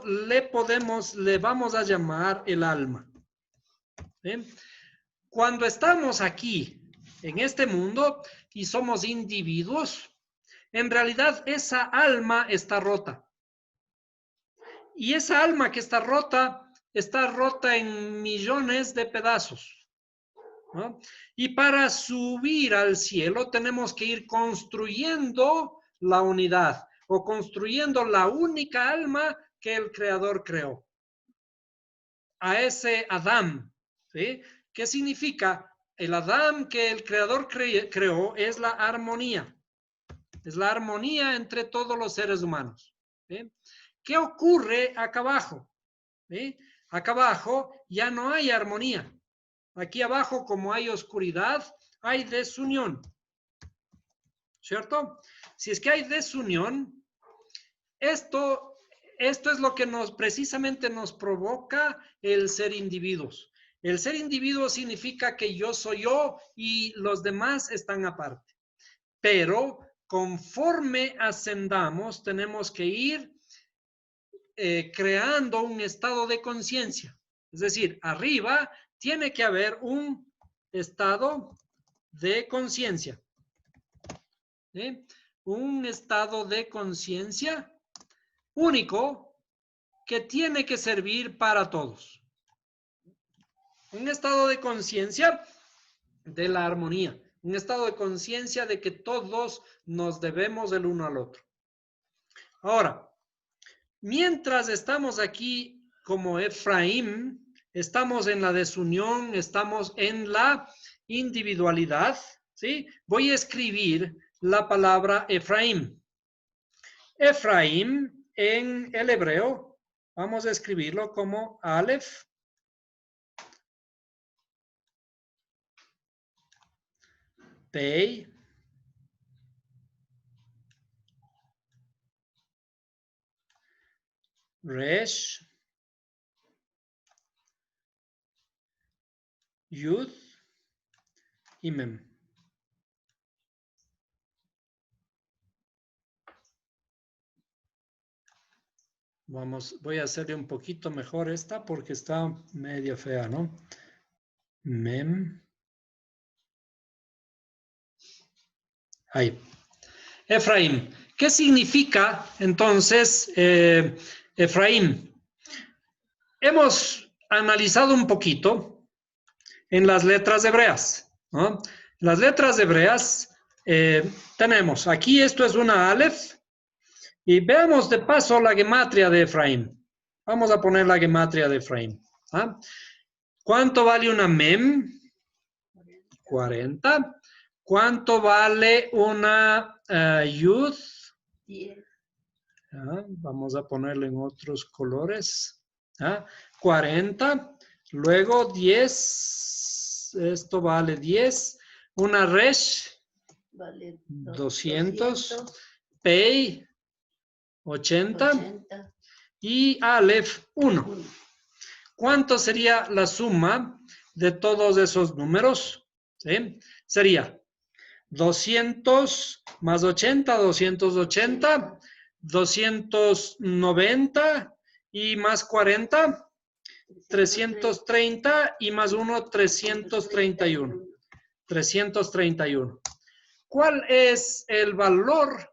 le vamos a llamar el alma. ¿Sí? Cuando estamos aquí en este mundo y somos individuos, en realidad esa alma está rota. Y esa alma que está rota en millones de pedazos, ¿no? Y para subir al cielo tenemos que ir construyendo la unidad o construyendo la única alma que el Creador creó. A ese Adán, ¿sí? ¿Qué significa? El Adán que el Creador creó es la armonía. Es la armonía entre todos los seres humanos. ¿Sí? ¿Qué ocurre acá abajo? ¿Sí? Acá abajo ya no hay armonía. Aquí abajo, como hay oscuridad, hay desunión, ¿cierto? Si es que hay desunión, esto es lo que precisamente nos provoca el ser individuos. El ser individuo significa que yo soy yo y los demás están aparte. Pero conforme ascendamos, tenemos que ir creando un estado de conciencia. Es decir, arriba tiene que haber un estado de conciencia. Un estado de conciencia único que tiene que servir para todos. Un estado de conciencia de la armonía. Un estado de conciencia de que todos nos debemos el uno al otro. Ahora, mientras estamos aquí como Efraín, estamos en la desunión, estamos en la individualidad, ¿sí? Voy a escribir la palabra Efraín. Efraín en el hebreo, vamos a escribirlo como Aleph, Pei, Resh, Yud y Mem. Voy a hacerle un poquito mejor esta porque está medio fea, ¿no? Mem. Ahí. Efraín. ¿Qué significa entonces Efraín? Hemos analizado un poquito en las letras hebreas, ¿no? Las letras hebreas tenemos, aquí esto es una Aleph, y veamos de paso la gematria de Efraín. Vamos a poner la gematria de Efraín. ¿Ah? ¿Cuánto vale una Mem? 40. ¿Cuánto vale una Yud? 10. Vamos a ponerlo en otros colores. 40. Luego 10. Esto vale 10. Una Resh. Vale 200. Pei. 80. 80. Y Aleph 1. ¿Cuánto sería la suma de todos esos números? ¿Sí? Sería 200 más 80, 280, 290 y más 40, 330 y más 1, 331. 331. ¿Cuál es el valor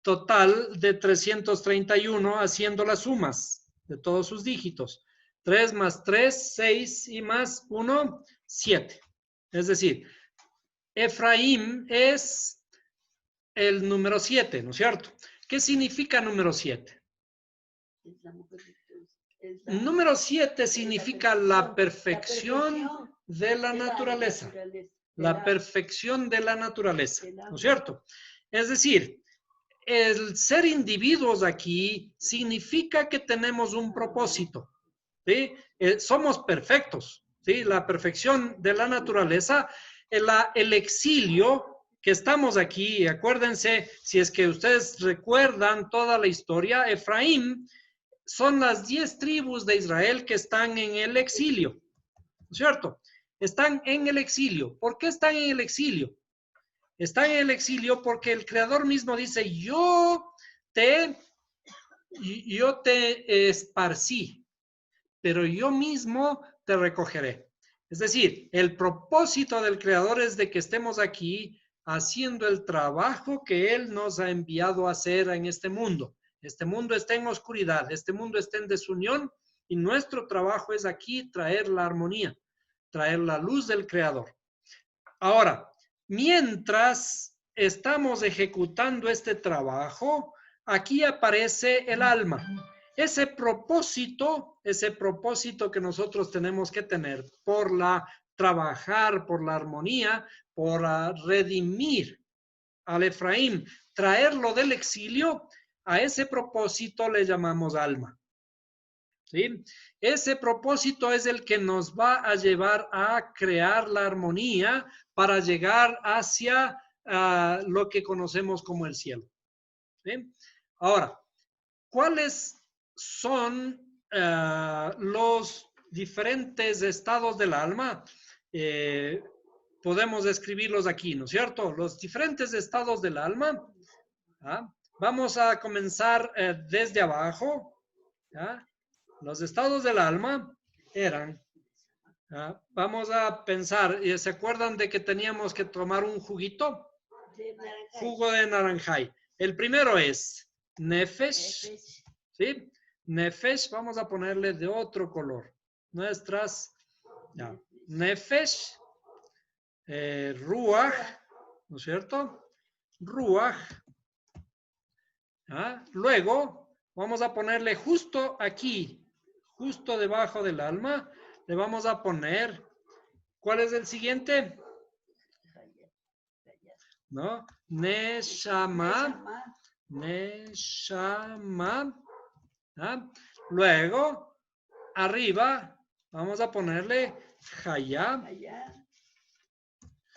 total de 331 haciendo las sumas de todos sus dígitos? 3 más 3, 6 y más 1, 7. Es decir, Efraín es el número 7, ¿no es cierto? ¿Qué significa número 7? Número 7 significa la perfección de la naturaleza. La perfección de la naturaleza, ¿no es cierto? Es decir, el ser individuos aquí significa que tenemos un propósito, ¿sí? Somos perfectos, ¿sí? La perfección de la naturaleza, el exilio que estamos aquí, acuérdense, si es que ustedes recuerdan toda la historia, Efraín son las 10 tribus de Israel que están en el exilio, ¿no es cierto? Están en el exilio. ¿Por qué están en el exilio? Están en el exilio porque el Creador mismo dice, yo te esparcí, pero yo mismo te recogeré. Es decir, el propósito del Creador es de que estemos aquí haciendo el trabajo que Él nos ha enviado a hacer en este mundo. Este mundo está en oscuridad, este mundo está en desunión y nuestro trabajo es aquí traer la armonía, traer la luz del Creador. Ahora, mientras estamos ejecutando este trabajo, aquí aparece el alma. Ese propósito que nosotros tenemos que tener por trabajar por la armonía, por redimir al Efraín, traerlo del exilio, a ese propósito le llamamos alma. ¿sí? Ese propósito es el que nos va a llevar a crear la armonía para llegar hacia lo que conocemos como el cielo. ¿Sí? Ahora, ¿cuáles son los diferentes estados del alma? Podemos describirlos aquí, ¿no es cierto? Los diferentes estados del alma. ¿Ah? Vamos a comenzar desde abajo. ¿Ah? Los estados del alma eran, vamos a pensar, ¿se acuerdan de que teníamos que tomar un juguito? Jugo de naranjay. El primero es Nefesh, ¿sí? Nefesh, vamos a ponerle de otro color. Nuestras, ya. Nefesh, Ruach, ¿no es cierto? Ruach. Luego, vamos a ponerle justo aquí, justo debajo del alma, le vamos a poner, ¿cuál es el siguiente? ¿No? Neshama. Neshama. Luego, arriba, vamos a ponerle Haya.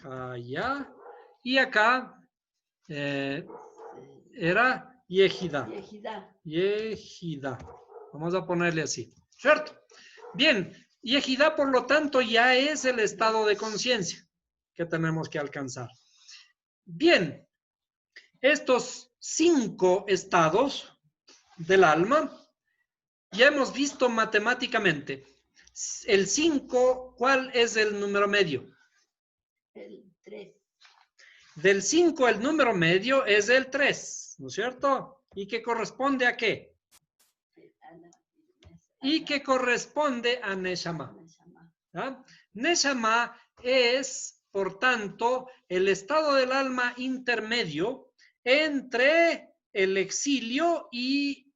Haya. Y acá era Yehida. Yehida. Vamos a ponerle así. ¿Cierto? Bien. Yehida, por lo tanto, ya es el estado de conciencia que tenemos que alcanzar. Bien. Estos 5 estados del alma ya hemos visto matemáticamente. El 5, ¿cuál es el número medio? El 3. Del 5, el número medio es el 3, ¿no es cierto? ¿Y qué corresponde a qué? Y que corresponde a Neshama. ¿Ah? Neshama es, por tanto, el estado del alma intermedio entre el exilio y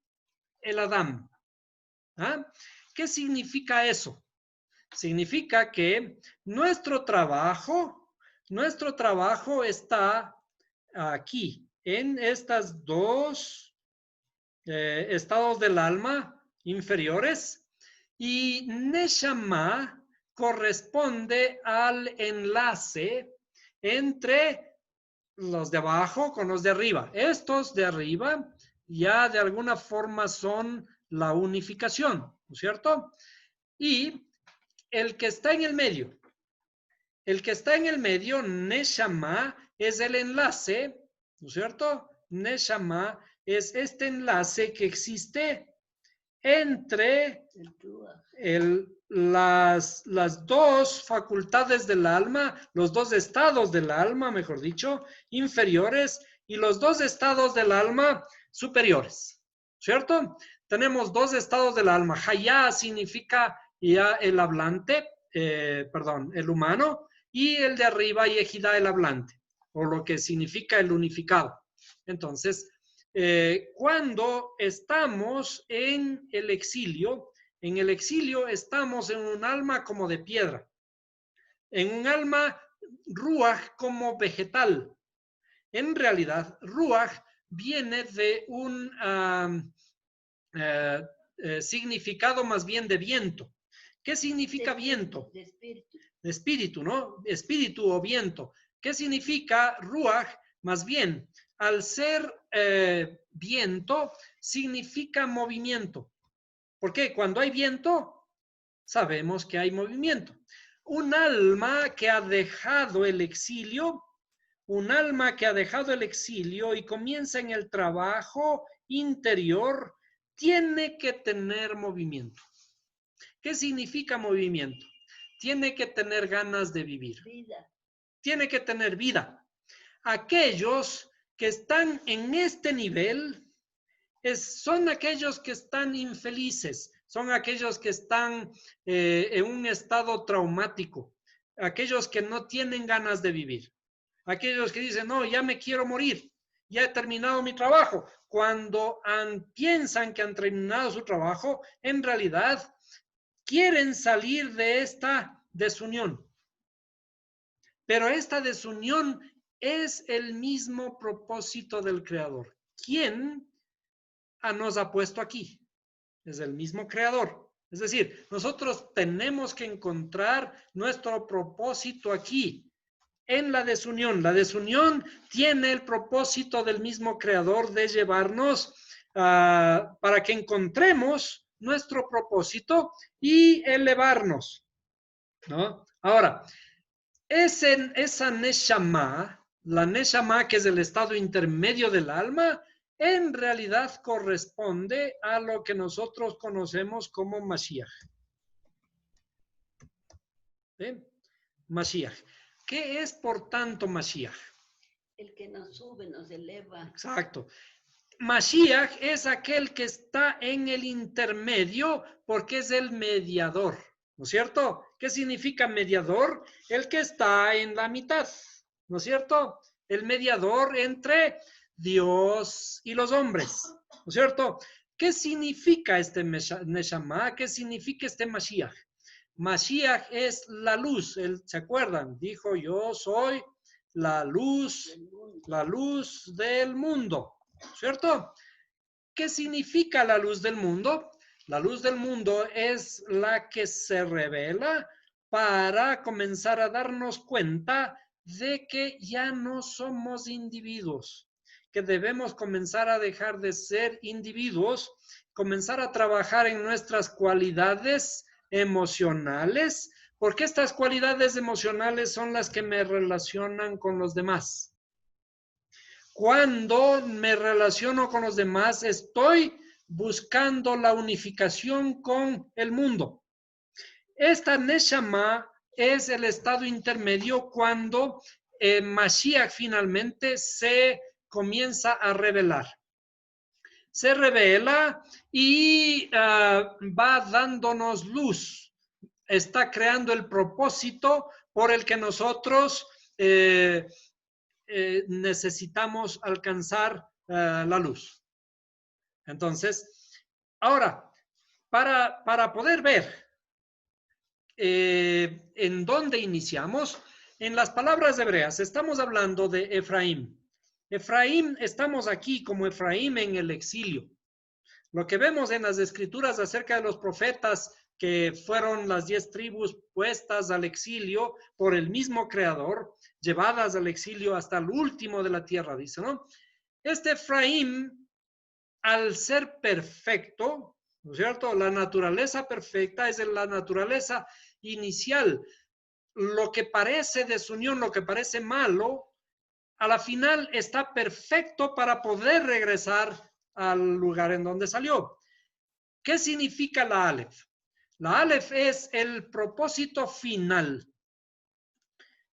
el Adam. ¿Ah? ¿Qué significa eso? Significa que nuestro trabajo está aquí, en estas dos estados del alma inferiores, y Neshama corresponde al enlace entre los de abajo con los de arriba. Estos de arriba ya de alguna forma son la unificación, ¿no es cierto? Y el que está en el medio, Neshama, es el enlace, ¿no es cierto? Neshama es este enlace que existe entre las dos facultades del alma, los dos estados del alma, mejor dicho, inferiores, y los dos estados del alma superiores, ¿cierto? Tenemos dos estados del alma. Hayá significa ya el hablante, el humano, y el de arriba, Yehida, el hablante, o lo que significa el unificado. Entonces, cuando estamos en el exilio estamos en un alma como de piedra, en un alma ruach como vegetal. En realidad, ruach viene de un significado más bien de viento. ¿Qué significa viento? De espíritu. De espíritu, ¿no? Espíritu o viento. ¿Qué significa ruach? Más bien, al ser viento, significa movimiento. ¿Por qué? Cuando hay viento, sabemos que hay movimiento. Un alma que ha dejado el exilio, y comienza en el trabajo interior, tiene que tener movimiento. ¿Qué significa movimiento? Tiene que tener ganas de vivir. Vida. Tiene que tener vida. Aquellos que están en este nivel son aquellos que están infelices, son aquellos que están en un estado traumático, aquellos que no tienen ganas de vivir, aquellos que dicen, no, ya me quiero morir, ya he terminado mi trabajo. Cuando piensan que han terminado su trabajo, en realidad quieren salir de esta desunión. Pero esta desunión es el mismo propósito del Creador. ¿Quién nos ha puesto aquí? Es el mismo Creador. Es decir, nosotros tenemos que encontrar nuestro propósito aquí, en la desunión. La desunión tiene el propósito del mismo creador de llevarnos para que encontremos nuestro propósito y elevarnos, ¿no? Ahora, esa Neshama, la Neshama, que es el estado intermedio del alma, en realidad corresponde a lo que nosotros conocemos como Mashiach. ¿Sí? Mashiach. ¿Qué es, por tanto, Mashiach? El que nos sube, nos eleva. Exacto. Mashiach es aquel que está en el intermedio porque es el mediador, ¿no es cierto? ¿Qué significa mediador? El que está en la mitad, ¿no es cierto? El mediador entre Dios y los hombres, ¿no es cierto? ¿Qué significa este Neshama? ¿Qué significa este Mashiach? Mashiach es la luz, ¿se acuerdan? Dijo, yo soy la luz del mundo. ¿Cierto? ¿Qué significa la luz del mundo? La luz del mundo es la que se revela para comenzar a darnos cuenta de que ya no somos individuos, que debemos comenzar a dejar de ser individuos, comenzar a trabajar en nuestras cualidades emocionales, porque estas cualidades emocionales son las que me relacionan con los demás. Cuando me relaciono con los demás, estoy buscando la unificación con el mundo. Esta Neshama es el estado intermedio cuando Mashiach finalmente se comienza a revelar. Se revela y va dándonos luz. Está creando el propósito por el que nosotros necesitamos alcanzar la luz. Entonces, ahora, para poder ver en dónde iniciamos, en las palabras hebreas estamos hablando de Efraín. Efraín, estamos aquí como Efraín en el exilio. Lo que vemos en las escrituras acerca de los profetas que fueron las 10 tribus puestas al exilio por el mismo creador, llevadas al exilio hasta el último de la tierra, dice, ¿no? Este Efraín, al ser perfecto, ¿no es cierto? La naturaleza perfecta es la naturaleza inicial. Lo que parece desunión, lo que parece malo, a la final está perfecto para poder regresar al lugar en donde salió. ¿Qué significa la Aleph? La Aleph es el propósito final.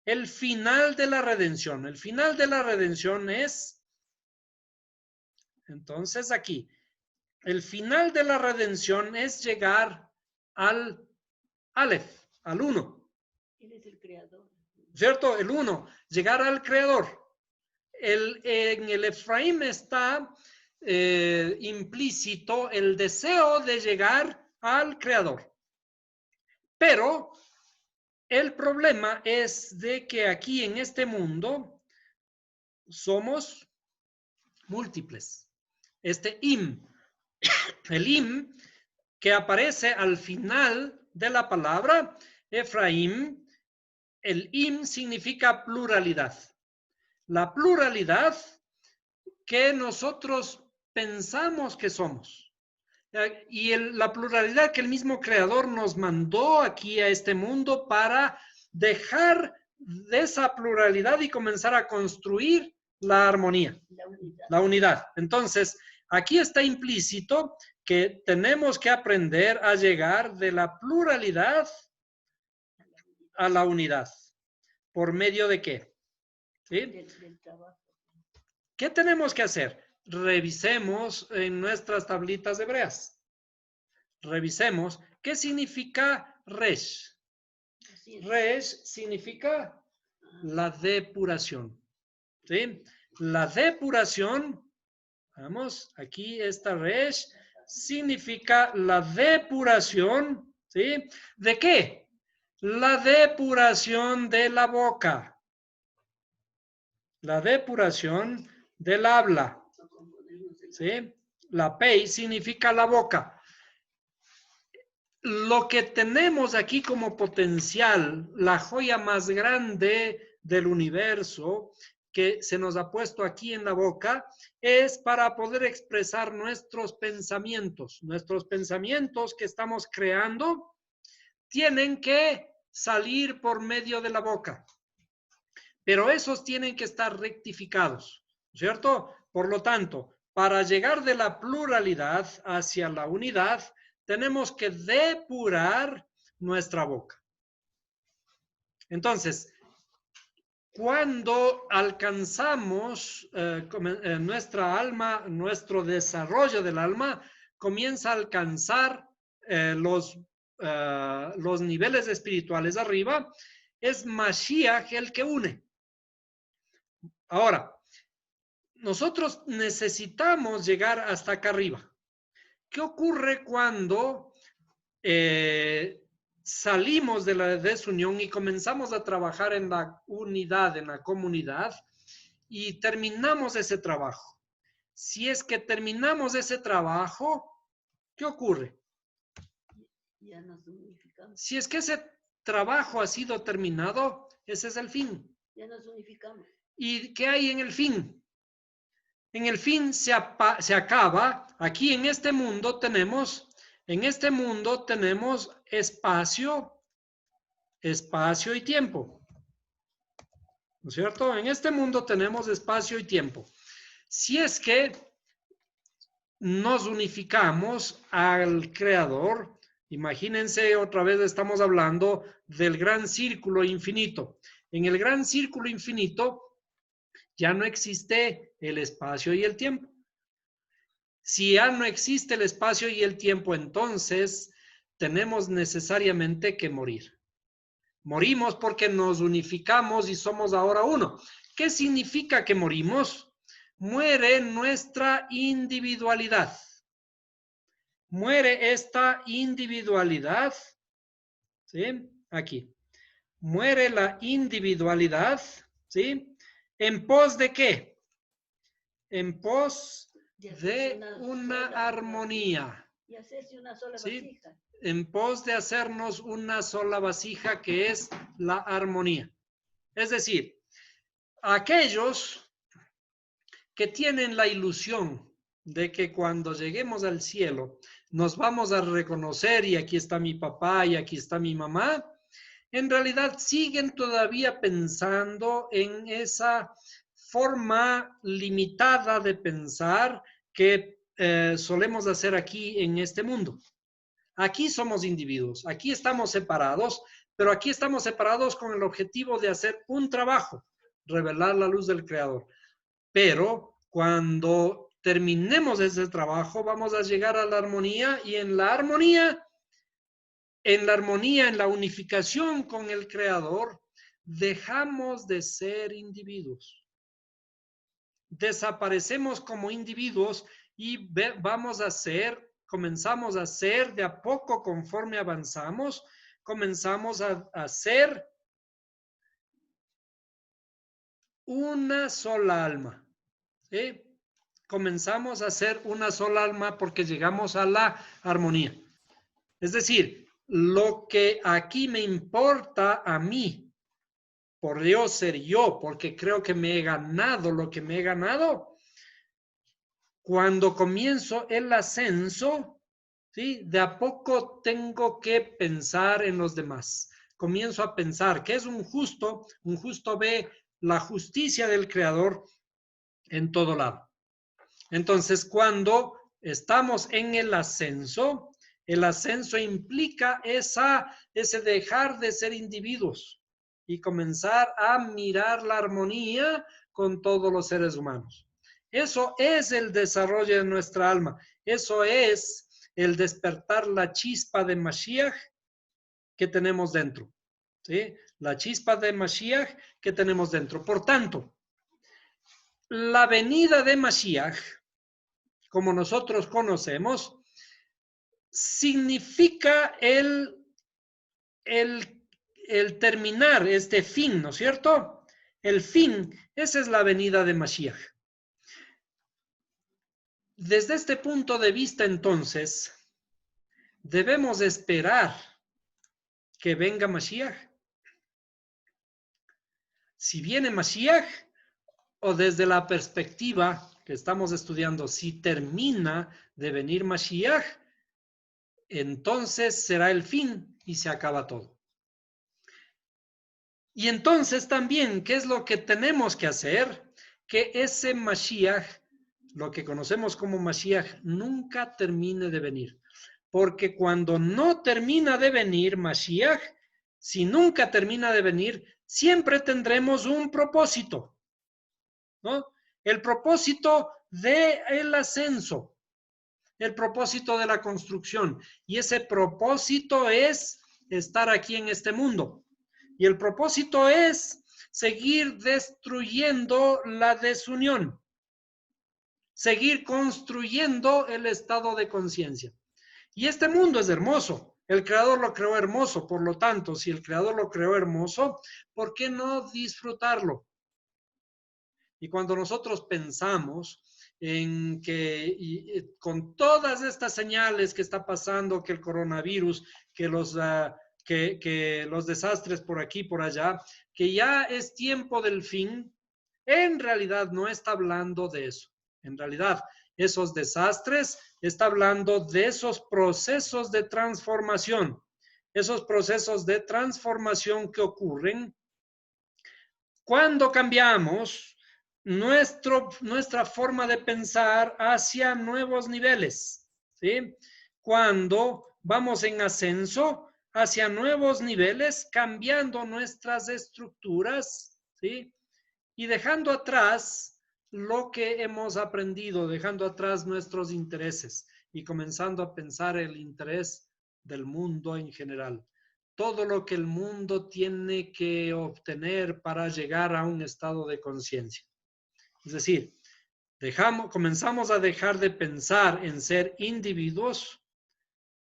El final de la redención. El final de la redención es, entonces aquí, el final de la redención es llegar al Aleph, al uno. Él es el creador. ¿Cierto? El uno, llegar al creador. En el Efraín está implícito el deseo de llegar al creador. Pero el problema es de que aquí en este mundo somos múltiples. Este el que aparece al final de la palabra Efraín, el significa pluralidad. La pluralidad que nosotros pensamos que somos. Y la pluralidad que el mismo creador nos mandó aquí a este mundo para dejar de esa pluralidad y comenzar a construir la armonía, la unidad. Entonces, aquí está implícito que tenemos que aprender a llegar de la pluralidad a la unidad. ¿Por medio de qué? ¿Sí? Del trabajo. ¿Qué tenemos que hacer? Revisemos en nuestras tablitas hebreas. Revisemos qué significa resh. Resh significa la depuración. ¿Sí? La depuración, vamos, aquí está resh, significa la depuración, ¿sí? ¿De qué? La depuración de la boca. La depuración del habla. ¿Sí? La pei significa la boca. lo que tenemos aquí como potencial, la joya más grande del universo que se nos ha puesto aquí en la boca, es para poder expresar nuestros pensamientos. Nuestros pensamientos que estamos creando tienen que salir por medio de la boca, pero esos tienen que estar rectificados, ¿cierto? Por lo tanto, para llegar de la pluralidad hacia la unidad, tenemos que depurar nuestra boca. Entonces, cuando alcanzamos nuestra alma, nuestro desarrollo del alma comienza a alcanzar los niveles espirituales arriba, es Mashiach el que une. Ahora, nosotros necesitamos llegar hasta acá arriba. ¿Qué ocurre cuando salimos de la desunión y comenzamos a trabajar en la unidad, en la comunidad, y terminamos ese trabajo? Si es que terminamos ese trabajo, ¿qué ocurre? Ya nos unificamos. Si es que ese trabajo ha sido terminado, ese es el fin. Ya nos unificamos. ¿Y qué hay en el fin? En el fin se acaba. Aquí en este mundo tenemos espacio y tiempo. ¿No es cierto? En este mundo tenemos espacio y tiempo. Si es que nos unificamos al Creador, imagínense, otra vez estamos hablando del gran círculo infinito. En el gran círculo infinito ya no existe el espacio y el tiempo. Si ya no existe el espacio y el tiempo, entonces tenemos necesariamente que morir. Morimos porque nos unificamos y somos ahora uno. ¿Qué significa que morimos? Muere nuestra individualidad. Muere esta individualidad, ¿sí? Aquí. Muere la individualidad, ¿sí? ¿En pos de qué? En pos de una armonía. Y hacerse una sola ¿sí? vasija. En pos de hacernos una sola vasija, que es la armonía. Es decir, aquellos que tienen la ilusión de que cuando lleguemos al cielo nos vamos a reconocer y aquí está mi papá y aquí está mi mamá, en realidad siguen todavía pensando en esa forma limitada de pensar que solemos hacer aquí en este mundo. Aquí somos individuos, aquí estamos separados, pero aquí estamos separados con el objetivo de hacer un trabajo, revelar la luz del Creador. Pero cuando terminemos ese trabajo, vamos a llegar a la armonía y en la armonía, en la unificación con el Creador, dejamos de ser individuos. Desaparecemos como individuos y comenzamos a ser de a poco conforme avanzamos, comenzamos a ser una sola alma. ¿Sí? Comenzamos a ser una sola alma porque llegamos a la armonía. Es decir, lo que aquí me importa a mí, por Dios ser yo, porque creo que me he ganado lo que me he ganado, cuando comienzo el ascenso, ¿sí? De a poco tengo que pensar en los demás. Comienzo a pensar que es un justo ve la justicia del Creador en todo lado. Entonces, cuando estamos en el ascenso implica ese dejar de ser individuos y comenzar a mirar la armonía con todos los seres humanos. Eso es el desarrollo de nuestra alma. Eso es el despertar la chispa de Mashiach que tenemos dentro. ¿Sí? La chispa de Mashiach que tenemos dentro. Por tanto, la venida de Mashiach, como nosotros conocemos, significa el terminar este fin, ¿no es cierto? El fin, esa es la venida de Mashiach. Desde este punto de vista, entonces, debemos esperar que venga Mashiach. Si viene Mashiach, o desde la perspectiva que estamos estudiando, si termina de venir Mashiach, entonces será el fin y se acaba todo. Y entonces también, ¿qué es lo que tenemos que hacer? Que ese Mashiach, lo que conocemos como Mashiach, nunca termine de venir. Porque cuando no termina de venir Mashiach, si nunca termina de venir, siempre tendremos un propósito, ¿no? El propósito del ascenso, el propósito de la construcción. Y ese propósito es estar aquí en este mundo. Y el propósito es seguir destruyendo la desunión, seguir construyendo el estado de conciencia. Y este mundo es hermoso. El Creador lo creó hermoso. Por lo tanto, si el Creador lo creó hermoso, ¿por qué no disfrutarlo? Y cuando nosotros pensamos en que con todas estas señales que está pasando, que el coronavirus, que los desastres por aquí, por allá, que ya es tiempo del fin, en realidad no está hablando de eso. En realidad, esos desastres está hablando de esos procesos de transformación. Esos procesos de transformación que ocurren cuando cambiamos nuestra forma de pensar hacia nuevos niveles, ¿sí? Cuando vamos en ascenso hacia nuevos niveles, cambiando nuestras estructuras, ¿sí? Y dejando atrás lo que hemos aprendido, dejando atrás nuestros intereses y comenzando a pensar el interés del mundo en general. Todo lo que el mundo tiene que obtener para llegar a un estado de conciencia. Es decir, comenzamos a dejar de pensar en ser individuos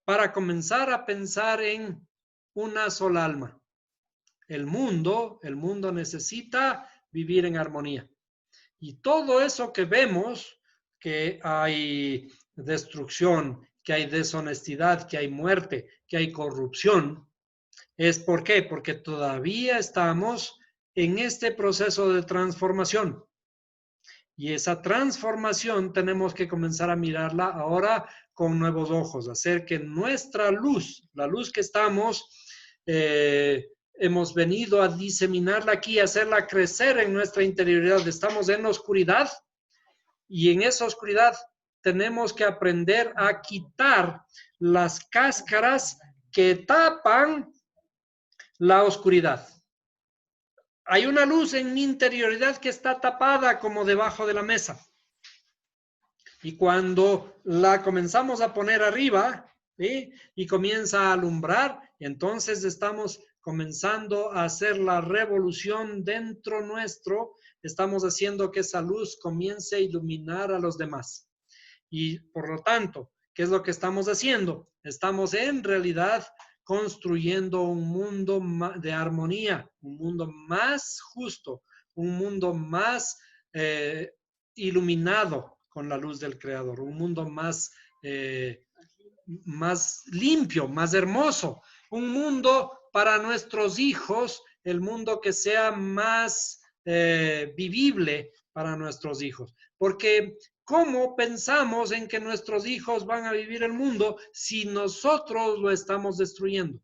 para comenzar a pensar en una sola alma. El mundo necesita vivir en armonía. Y todo eso que vemos, que hay destrucción, que hay deshonestidad, que hay muerte, que hay corrupción, ¿es por qué? Porque todavía estamos en este proceso de transformación. Y esa transformación tenemos que comenzar a mirarla ahora con nuevos ojos, hacer que nuestra luz, la luz que hemos venido a diseminarla aquí, hacerla crecer en nuestra interioridad. Estamos en la oscuridad y en esa oscuridad tenemos que aprender a quitar las cáscaras que tapan la oscuridad. Hay una luz en mi interioridad que está tapada como debajo de la mesa. Y cuando la comenzamos a poner arriba, ¿sí? Y comienza a alumbrar, entonces estamos comenzando a hacer la revolución dentro nuestro. Estamos haciendo que esa luz comience a iluminar a los demás. Y por lo tanto, ¿qué es lo que estamos haciendo? Estamos en realidad construyendo un mundo de armonía, un mundo más justo, un mundo más iluminado con la luz del Creador, un mundo más limpio, más hermoso, un mundo para nuestros hijos, el mundo que sea más vivible para nuestros hijos. Porque ¿cómo pensamos en que nuestros hijos van a vivir el mundo si nosotros lo estamos destruyendo?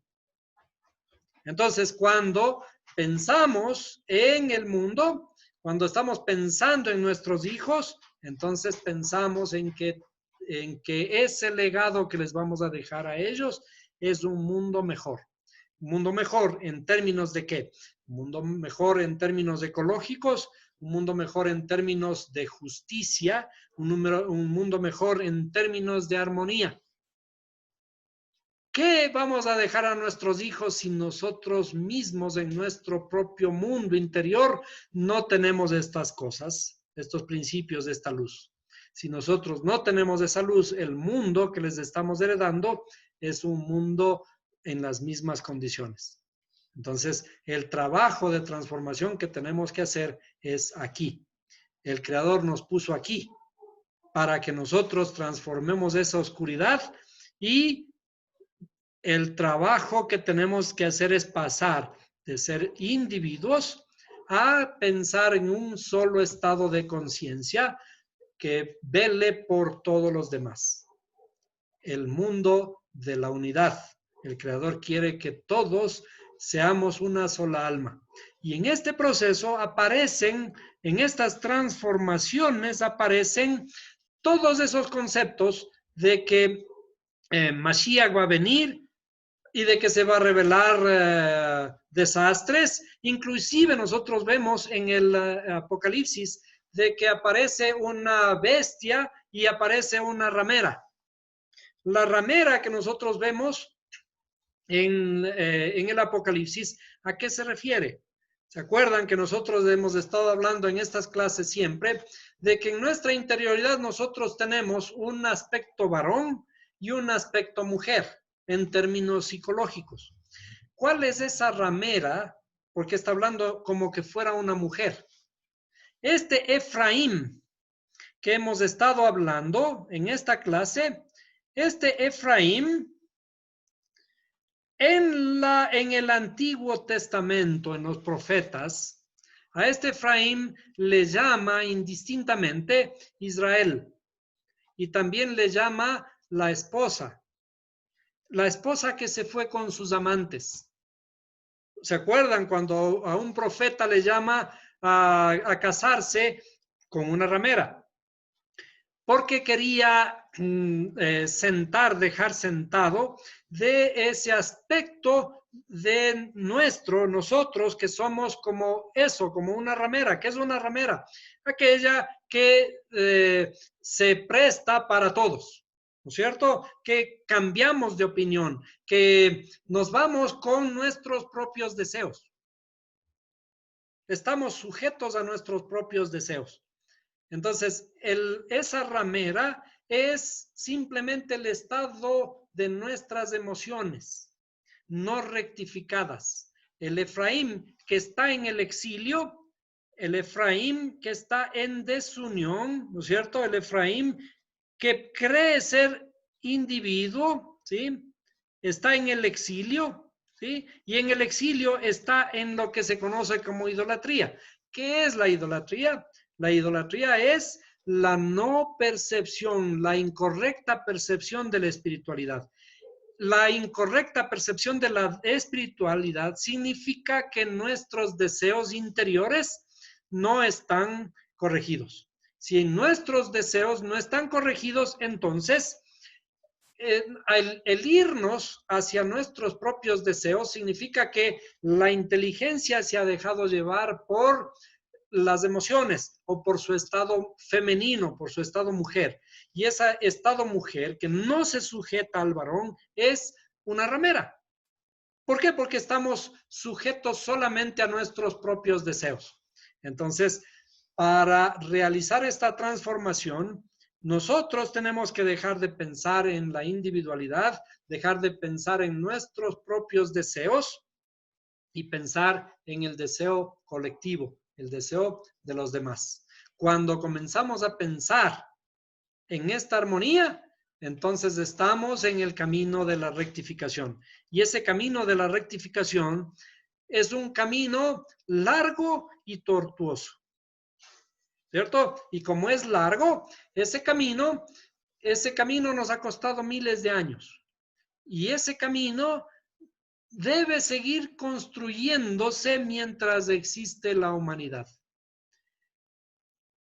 Entonces, cuando pensamos en el mundo, cuando estamos pensando en nuestros hijos, entonces pensamos en que ese legado que les vamos a dejar a ellos es un mundo mejor. Un mundo mejor en términos de ¿qué? Un mundo mejor en términos ecológicos, un mundo mejor en términos de justicia, un mundo mejor en términos de armonía. ¿Qué vamos a dejar a nuestros hijos si nosotros mismos en nuestro propio mundo interior no tenemos estas cosas, estos principios de esta luz? Si nosotros no tenemos esa luz, el mundo que les estamos heredando es un mundo en las mismas condiciones. Entonces, el trabajo de transformación que tenemos que hacer es aquí. El Creador nos puso aquí para que nosotros transformemos esa oscuridad y el trabajo que tenemos que hacer es pasar de ser individuos a pensar en un solo estado de conciencia que vele por todos los demás. El mundo de la unidad. El Creador quiere que todos seamos una sola alma. Y en este proceso aparecen, en estas transformaciones aparecen todos esos conceptos de que Mashiach va a venir y de que se va a revelar desastres. Inclusive nosotros vemos en el Apocalipsis de que aparece una bestia y aparece una ramera. La ramera que nosotros vemos en el Apocalipsis, ¿a qué se refiere? ¿Se acuerdan que nosotros hemos estado hablando en estas clases siempre de que en nuestra interioridad nosotros tenemos un aspecto varón y un aspecto mujer en términos psicológicos? ¿Cuál es esa ramera? Porque está hablando como que fuera una mujer. Este Efraín que hemos estado hablando en esta clase, este Efraín en el Antiguo Testamento, en los profetas, a este Efraín le llama indistintamente Israel y también le llama la esposa que se fue con sus amantes. ¿Se acuerdan cuando a un profeta le llama a casarse con una ramera? Porque quería dejar sentado de ese aspecto de nosotros que somos como eso, como una ramera. ¿Qué es una ramera? Aquella que se presta para todos, ¿no es cierto? Que cambiamos de opinión, que nos vamos con nuestros propios deseos. Estamos sujetos a nuestros propios deseos. Entonces, esa ramera es simplemente el estado de nuestras emociones no rectificadas. El Efraín que está en el exilio, el Efraín que está en desunión, ¿no es cierto? El Efraín que cree ser individuo, ¿sí? Está en el exilio, ¿sí? Y en el exilio está en lo que se conoce como idolatría. ¿Qué es la idolatría? La idolatría es la no percepción, la incorrecta percepción de la espiritualidad. La incorrecta percepción de la espiritualidad significa que nuestros deseos interiores no están corregidos. Si nuestros deseos no están corregidos, entonces el irnos hacia nuestros propios deseos significa que la inteligencia se ha dejado llevar por las emociones o por su estado femenino, por su estado mujer. Y ese estado mujer que no se sujeta al varón es una ramera. ¿Por qué? Porque estamos sujetos solamente a nuestros propios deseos. Entonces, para realizar esta transformación, nosotros tenemos que dejar de pensar en la individualidad, dejar de pensar en nuestros propios deseos y pensar en el deseo colectivo, el deseo de los demás. Cuando comenzamos a pensar en esta armonía, entonces estamos en el camino de la rectificación. Y ese camino de la rectificación es un camino largo y tortuoso, ¿cierto? Y como es largo, ese camino nos ha costado miles de años. Y ese camino debe seguir construyéndose mientras existe la humanidad.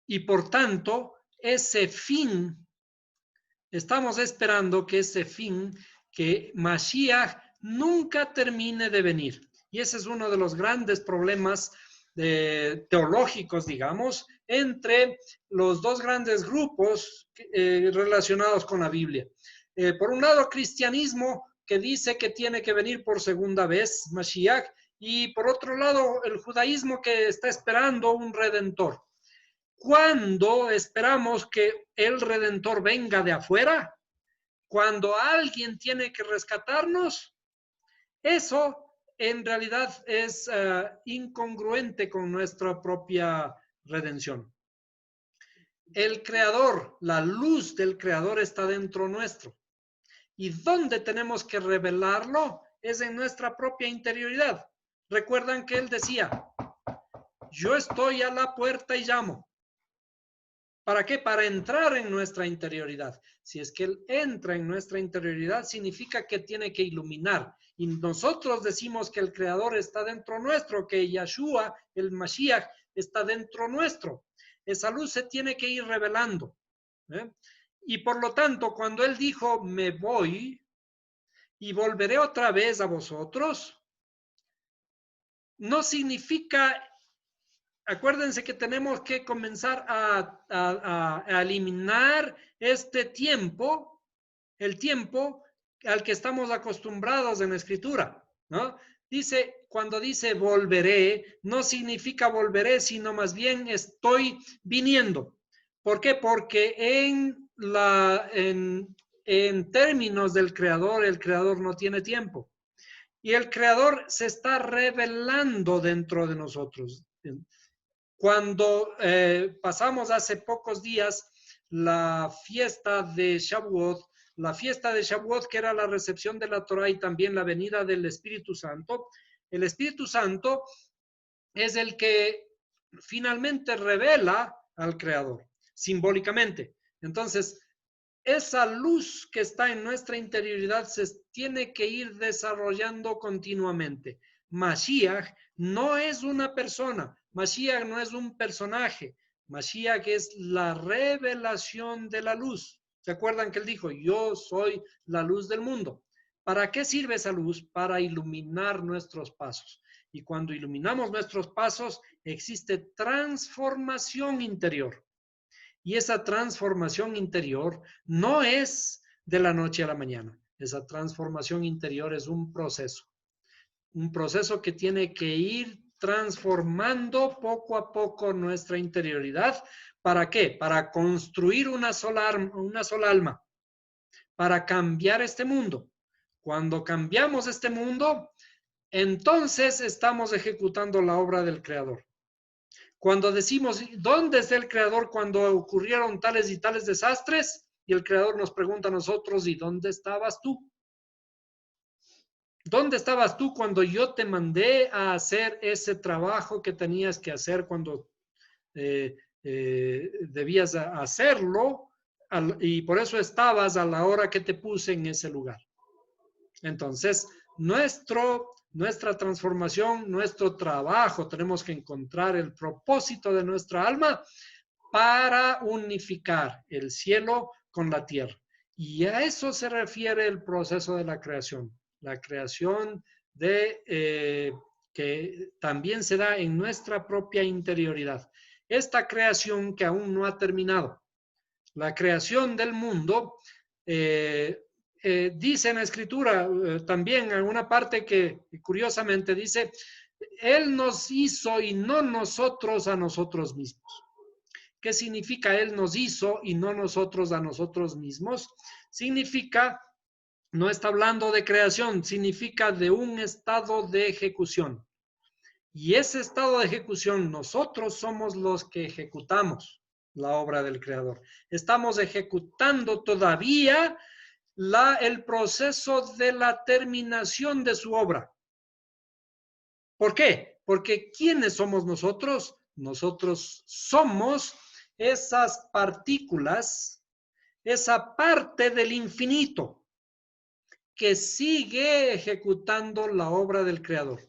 Y por tanto, ese fin, estamos esperando que ese fin, que Mashiach nunca termine de venir. Y ese es uno de los grandes problemas teológicos, digamos, entre los dos grandes grupos relacionados con la Biblia. Por un lado, cristianismo, que dice que tiene que venir por segunda vez Mashiach, y por otro lado, el judaísmo que está esperando un redentor. ¿Cuándo esperamos que el redentor venga de afuera? Cuando alguien tiene que rescatarnos. Eso en realidad es incongruente con nuestra propia redención. El Creador, la luz del Creador está dentro nuestro. ¿Y dónde tenemos que revelarlo? Es en nuestra propia interioridad. Recuerdan que él decía, yo estoy a la puerta y llamo. ¿Para qué? Para entrar en nuestra interioridad. Si es que él entra en nuestra interioridad, significa que tiene que iluminar. Y nosotros decimos que el Creador está dentro nuestro, que Yahshua, el Mashiach, está dentro nuestro. Esa luz se tiene que ir revelando. ¿Eh? Y por lo tanto, cuando él dijo, me voy y volveré otra vez a vosotros, no significa, acuérdense que tenemos que comenzar a eliminar este tiempo, el tiempo al que estamos acostumbrados en la escritura, ¿no? Dice, cuando dice volveré, no significa volveré, sino más bien estoy viniendo. ¿Por qué? Porque en términos del Creador, el Creador no tiene tiempo. Y el Creador se está revelando dentro de nosotros. Cuando pasamos hace pocos días la fiesta de Shavuot, que era la recepción de la Torah y también la venida del Espíritu Santo, el Espíritu Santo es el que finalmente revela al Creador, simbólicamente. Entonces, esa luz que está en nuestra interioridad se tiene que ir desarrollando continuamente. Mashiach no es una persona, Mashiach no es un personaje, Mashiach es la revelación de la luz. ¿Se acuerdan que él dijo, yo soy la luz del mundo? ¿Para qué sirve esa luz? Para iluminar nuestros pasos. Y cuando iluminamos nuestros pasos, existe transformación interior. Y esa transformación interior no es de la noche a la mañana. Esa transformación interior es un proceso que tiene que ir transformando poco a poco nuestra interioridad. ¿Para qué? Para construir una sola alma, para cambiar este mundo. Cuando cambiamos este mundo, entonces estamos ejecutando la obra del Creador. Cuando decimos, ¿dónde está el Creador cuando ocurrieron tales y tales desastres? Y el Creador nos pregunta a nosotros, ¿y dónde estabas tú? ¿Dónde estabas tú cuando yo te mandé a hacer ese trabajo que tenías que hacer cuando debías hacerlo? Y por eso estabas a la hora que te puse en ese lugar. Entonces, nuestra transformación, nuestro trabajo, tenemos que encontrar el propósito de nuestra alma para unificar el cielo con la tierra. Y a eso se refiere el proceso de la creación que también se da en nuestra propia interioridad. Esta creación que aún no ha terminado, la creación del mundo, dice en la escritura también en una parte que curiosamente dice, Él nos hizo y no nosotros a nosotros mismos. ¿Qué significa Él nos hizo y no nosotros a nosotros mismos? Significa, no está hablando de creación, significa de un estado de ejecución. Y ese estado de ejecución, nosotros somos los que ejecutamos la obra del Creador. Estamos ejecutando todavía el proceso de la terminación de su obra. ¿Por qué? Porque ¿quiénes somos nosotros? Nosotros somos esas partículas, esa parte del infinito que sigue ejecutando la obra del Creador.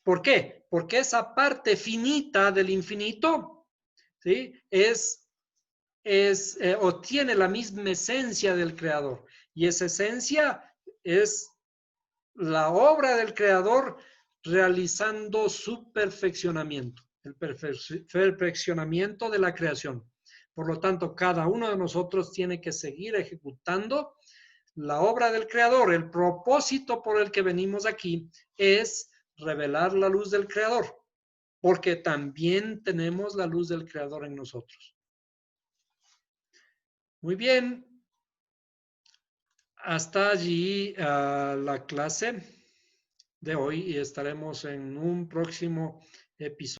¿Por qué? Porque esa parte finita del infinito, ¿sí? O tiene la misma esencia del Creador. Y esa esencia es la obra del Creador realizando su perfeccionamiento, el perfeccionamiento de la creación. Por lo tanto, cada uno de nosotros tiene que seguir ejecutando la obra del Creador. El propósito por el que venimos aquí es revelar la luz del Creador, porque también tenemos la luz del Creador en nosotros. Muy bien. Hasta allí la clase de hoy y estaremos en un próximo episodio.